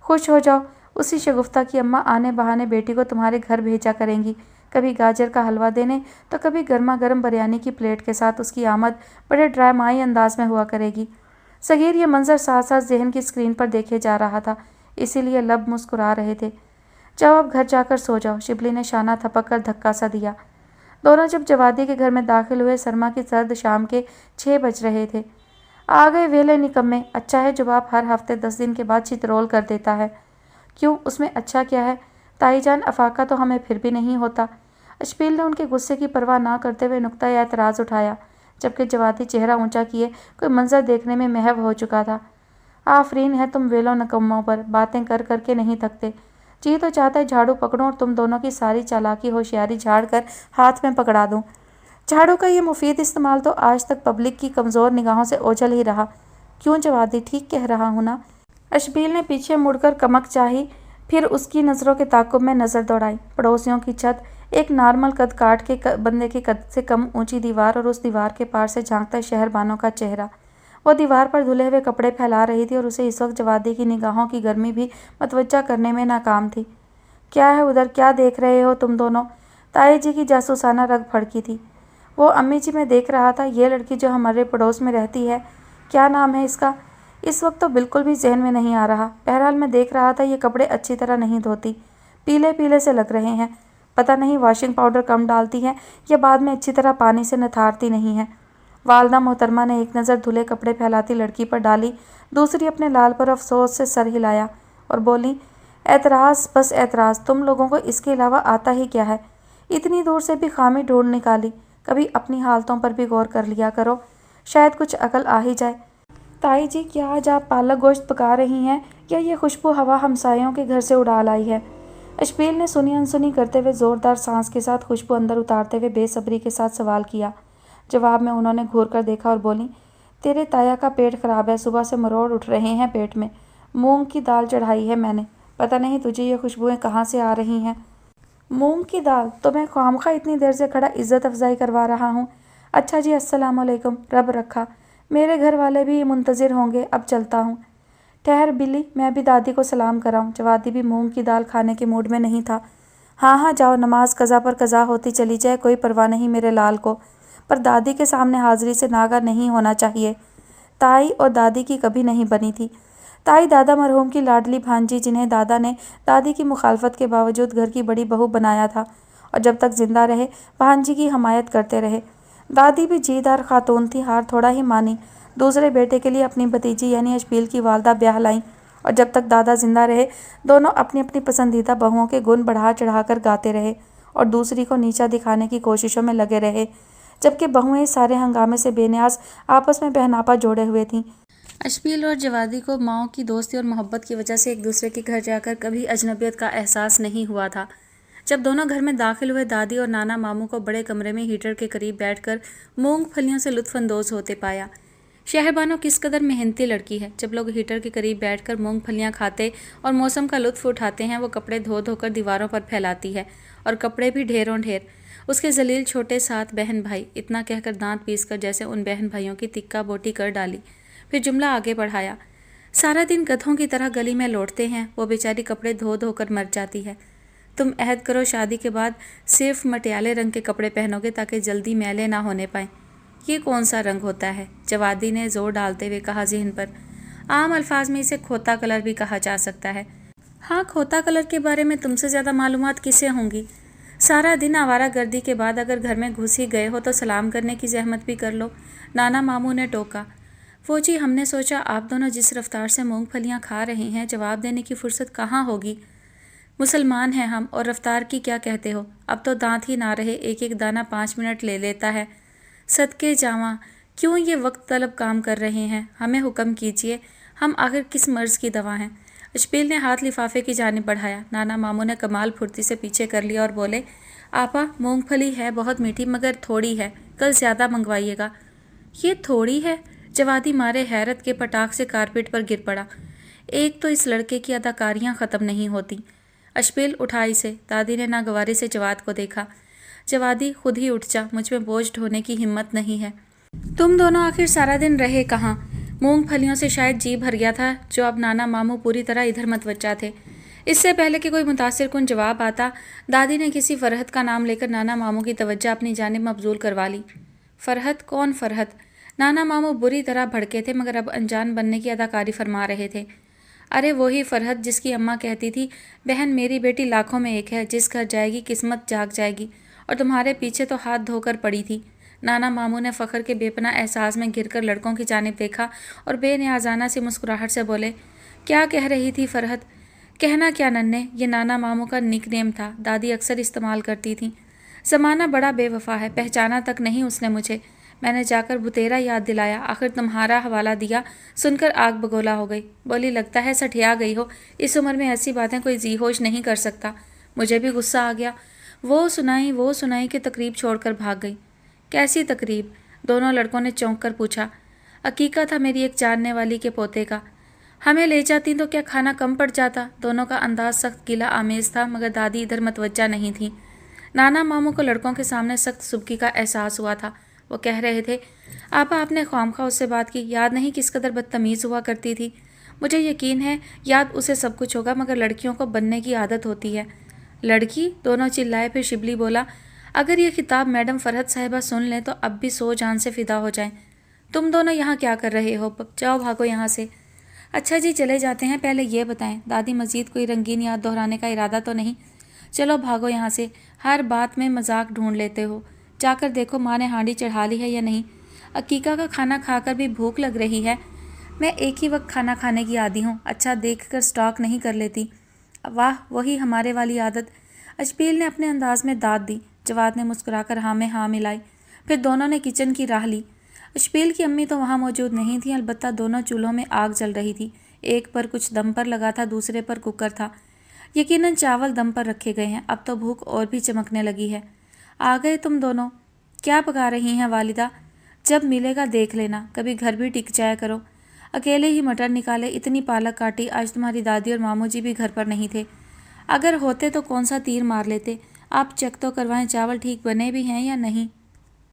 खुश हो जाओ, उसी शगुफ्ता की अम्मा आने बहाने बेटी को तुम्हारे घर भेजा करेंगी, कभी गाजर का हलवा देने तो कभी गर्मा गर्म बिरयानी की प्लेट के साथ। उसकी आमद बड़े ड्रामाई अंदाज में हुआ करेगी। सगीर ये मंजर साथ साथ जहन की स्क्रीन पर देखे जा रहा था, इसीलिए लब मुस्कुरा रहे थे। जाओ अब घर जाकर सो जाओ, शिबली ने शाना थपक कर धक्का सा दिया। दोनों जब जवादी के घर में दाखिल हुए, सरमा की सर्द शाम के 6 बज रहे थे। आ गए वेले निकम्मे। अच्छा है जब आप हर हफ्ते 10 दिन के बाद चितरोल कर देता है। क्यों, उसमें अच्छा क्या है? ताई जान, अफाका तो हमें फिर भी नहीं होता। अशबील ने उनके गुस्से की परवाह ना करते हुए नुक्ता एतराज़ उठाया, जबकि जवादी चेहरा ऊंचा किए कोई मंजर देखने में महव हो चुका था। आफरीन है तुम वेलो नकम्मों पर, बातें कर करके नहीं थकते। जी तो चाहता है झाड़ू पकड़ूं और तुम दोनों की सारी चालाकी होशियारी झाड़ कर हाथ में पकड़ा दूं। झाड़ू का ये मुफीद इस्तेमाल तो आज तक पब्लिक की कमज़ोर निगाहों से ओझल ही रहा। क्यों जवादी, ठीक कह रहा हूँ ना? अशबील ने पीछे मुड़कर कमक चाही, फिर उसकी नज़रों के ताक़ुब में नज़र दौड़ाई। पड़ोसियों की छत, एक नॉर्मल कद काट के बंदे के कद से कम ऊंची दीवार और उस दीवार के पार से झांकता शहरबानों का चेहरा। वो दीवार पर धुले हुए कपड़े फैला रही थी और उसे इस वक्त जवादी की निगाहों की गर्मी भी मतवज्जा करने में नाकाम थी। क्या है उधर, क्या देख रहे हो तुम दोनों? ताई जी की जासूसाना रग फड़की थी। वो अम्मी जी, मैं देख रहा था ये लड़की जो हमारे पड़ोस में रहती है, क्या नाम है इसका? इस वक्त तो बिल्कुल भी जहन में नहीं आ रहा। बहरहाल मैं देख रहा था ये कपड़े अच्छी तरह नहीं धोती, पीले पीले से लग रहे हैं। पता नहीं वॉशिंग पाउडर कम डालती है या बाद में अच्छी तरह पानी से नथारती नहीं है। वालदा मोहतरमा ने एक नज़र धुले कपड़े फैलाती लड़की पर डाली, दूसरी अपने लाल पर अफसोस से सर हिलाया और बोली, एतराज़ बस एतराज़, तुम लोगों को इसके अलावा आता ही क्या है? इतनी दूर से भी खामी ढूंढ निकाली, कभी अपनी हालतों पर भी गौर कर लिया करो, शायद कुछ अकल आ ही जाए। ताई जी, क्या आज आप पालक गोश्त पका रही हैं या ये खुशबू हवा हमसायों के घर से उड़ा लाई है? अशबील ने सुनी अनसुनी करते हुए ज़ोरदार सांस के साथ खुशबू अंदर उतारते हुए बेसब्री के साथ सवाल किया। जवाब में उन्होंने घूर कर देखा और बोली, तेरे ताया का पेट खराब है, सुबह से मरोड़ उठ रहे हैं पेट में। मूंग की दाल चढ़ाई है मैंने, पता नहीं तुझे ये खुशबुएं कहाँ से आ रही हैं। मूंग की दाल? तो मैं ख्वामखा इतनी देर से खड़ा इज्जत अफजाई करवा रहा हूँ। अच्छा जी, अस्सलाम वालेकुम, रब रखा, मेरे घर वाले भी मुंतज़िर होंगे, अब चलता हूँ। ठहर बिल्ली, मैं भी दादी को सलाम कराऊँ। जवादी भी मूंग की दाल खाने के मूड में नहीं था। हाँ हाँ जाओ, नमाज कज़ा पर कज़ा होती चली जाए, कोई परवाह नहीं मेरे लाल को, पर दादी के सामने हाजिरी से नागा नहीं होना चाहिए। ताई और दादी की कभी नहीं बनी थी। ताई दादा मरहूम की लाडली भांजी, जिन्हें दादा ने दादी की मुखालफत के बावजूद घर की बड़ी बहू बनाया था और जब तक जिंदा रहे भांजी की हमायत करते रहे। दादी भी जीदार खातून थी, हार थोड़ा ही मानी। दूसरे बेटे के लिए अपनी भतीजी यानी अशबील की वालदा ब्याह लाई और जब तक दादा जिंदा रहे दोनों अपनी अपनी पसंदीदा बहुओं के गुण बढ़ा चढ़ा कर गाते रहे और दूसरी को नीचा दिखाने की कोशिशों में लगे रहे, जबकि बहुएं इस सारे हंगामे से बेनियाज आपस में बहनापा जोड़े हुए थीं। अशबील और जवादी को माओं की दोस्ती और मोहब्बत की वजह से एक दूसरे के घर जाकर कभी अजनबियत का एहसास नहीं हुआ था। जब दोनों घर में दाखिल हुए, दादी और नाना मामू को बड़े कमरे में हीटर के करीब बैठकर मूंगफलियों से लुत्फानंदोज होते पाया। शहरबानो किस कदर मेहनती लड़की है। जब लोग हीटर के करीब बैठकर मूंगफलियां खाते और मौसम का लुत्फ उठाते हैं, वो कपड़े धो धोकर दीवारों पर फैलाती है, और कपड़े भी ढेरों ढेर। उसके जलील छोटे 7 बहन भाई, इतना कहकर दांत पीसकर जैसे उन बहन भाइयों की तिक्का बोटी कर डाली। फिर जुमला आगे बढ़ाया, सारा दिन गधों की तरह गली में लौटते हैं, वो बेचारी कपड़े धो धो कर मर जाती है। तुम अहद करो शादी के बाद सिर्फ मटियाले रंग के कपड़े पहनोगे ताकि जल्दी मैले ना होने पाए। ये कौन सा रंग होता है? जवादी ने जोर डालते हुए कहा ज़हन पर। आम अल्फाज में इसे खोता कलर भी कहा जा सकता है। हाँ, खोता कलर के बारे में तुमसे ज़्यादा मालूमात किसे होंगी? सारा दिन आवारा गर्दी के बाद अगर घर में घुस ही गए हो तो सलाम करने की जहमत भी कर लो, नाना मामू ने टोका। वो जी, हमने सोचा आप दोनों जिस रफ्तार से मूंगफलियां खा रहे हैं, जवाब देने की फुर्सत कहाँ होगी। मुसलमान हैं हम, और रफ्तार की क्या कहते हो? अब तो दांत ही ना रहे, एक एक दाना 5 मिनट ले लेता है। सदके जावा, क्यों ये वक्त तलब काम कर रहे हैं? हमें हुक्म कीजिए, हम आखिर किस मर्ज़ की दवा हैं? अशबील ने हाथ लिफाफे की जानिब बढ़ाया। नाना मामू ने कमाल फुर्ती से पीछे कर लिया और बोले, आपा, मूंगफली है बहुत मीठी मगर थोड़ी है, कल ज़्यादा मंगवाइएगा। ये थोड़ी है? जवादी मारे हैरत के पटाख से कारपेट पर गिर पड़ा। एक तो इस लड़के की अदाकारियाँ ख़त्म नहीं होती। अशबील, उठा इसे। दादी ने नागवारी से जवाद को देखा। जवादी, खुद ही उठ जा, मुझ में बोझ ढोने की हिम्मत नहीं है। तुम दोनों आखिर सारा दिन रहे कहाँ? मूंगफलियों से शायद जी भर गया था, जो अब नाना मामू पूरी तरह इधर मतवज्जा थे। इससे पहले कि कोई मुतासिर कुन जवाब आता, दादी ने किसी फरहत का नाम लेकर नाना मामू की तवज्जो अपनी जानिब मबजूल करवा ली। फरहत? कौन फरहत? नाना मामू बुरी तरह भड़के थे मगर अब अनजान बनने की अदाकारी फरमा रहे थे। अरे वही फरहत जिसकी अम्मा कहती थी, बहन मेरी बेटी लाखों में एक है, जिस घर जाएगी किस्मत जाग जाएगी, और तुम्हारे पीछे तो हाथ धोकर पड़ी थी। नाना मामू ने फ़ख्र के बेपना एहसास में घिरकर लड़कों की जानिब देखा और बेनियाजाना सी मुस्कुराहट से बोले, क्या कह रही थी फरहत? कहना क्या नन्हे, ये नाना मामू का निक नेम था, दादी अक्सर इस्तेमाल करती थी। ज़माना बड़ा बेवफा है, पहचाना तक नहीं उसने मुझे। मैंने जाकर बुतेरा याद दिलाया, आखिर तुम्हारा हवाला दिया, सुनकर आग बगोला हो गई। बोली, लगता है सठिया गई हो, इस उम्र में ऐसी बातें कोई जी होश नहीं कर सकता। मुझे भी गुस्सा आ गया। वो सुनाई कि तकरीब छोड़कर भाग गई। कैसी तकरीब? दोनों लड़कों ने चौंक कर पूछा। अकीका था मेरी एक जानने वाली के पोते का। हमें ले जाती तो क्या खाना कम पड़ जाता? दोनों का अंदाज सख्त गिला आमेज था मगर दादी इधर मतवज्जा नहीं थी। नाना मामू को लड़कों के सामने सख्त सुबकी का एहसास हुआ था। वो कह रहे थे, आपा आपने ख्वामखा उससे बात की, याद नहीं किस कदर बदतमीज़ हुआ करती थी। मुझे यकीन है याद उसे सब कुछ होगा मगर लड़कियों को बनने की आदत होती है। लड़की? दोनों चिल्लाए। फिर शिबली बोला, अगर ये खिताब मैडम फरहत साहिबा सुन लें तो अब भी 100 जान से फ़िदा हो जाएं। तुम दोनों यहाँ क्या कर रहे हो? जाओ भागो यहाँ से। अच्छा जी, चले जाते हैं, पहले ये बताएं, दादी मज़ीद कोई रंगीन याद दोहराने का इरादा तो नहीं? चलो भागो यहाँ से, हर बात में मजाक ढूंढ लेते हो। जाकर देखो माँ ने हांडी चढ़ा ली है या नहीं। عقیقہ کا کھانا کھا کر بھی بھوک لگ رہی ہے؟ میں ایک ہی وقت کھانا کھانے کی عادی ہوں، اچھا دیکھ کر سٹاک نہیں کر لیتی۔ واہ، وہی ہمارے والی عادت، اشبیل نے اپنے انداز میں داد دی۔ جواد نے مسکرا کر ہاں میں ہاں ملائی، پھر دونوں نے کچن کی راہ لی۔ اشبیل کی امی تو وہاں موجود نہیں تھیں، البتہ دونوں چولہوں میں آگ جل رہی تھی، ایک پر کچھ دم پر لگا تھا، دوسرے پر کوکر تھا۔ یقیناً چاول دم پر رکھے گئے ہیں، اب تو بھوک اور بھی چمکنے لگی ہے۔ آ گئے تم دونوں، کیا پکا رہی ہیں والدہ؟ جب ملے گا دیکھ لینا، کبھی گھر بھی ٹک جایا کرو۔ اکیلے ہی مٹر نکالے، اتنی پالک کاٹی، آج تمہاری دادی اور ماموں جی بھی گھر پر نہیں تھے، اگر ہوتے تو کون سا تیر مار لیتے۔ آپ چیک تو کروائیں چاول ٹھیک بنے بھی ہیں یا نہیں۔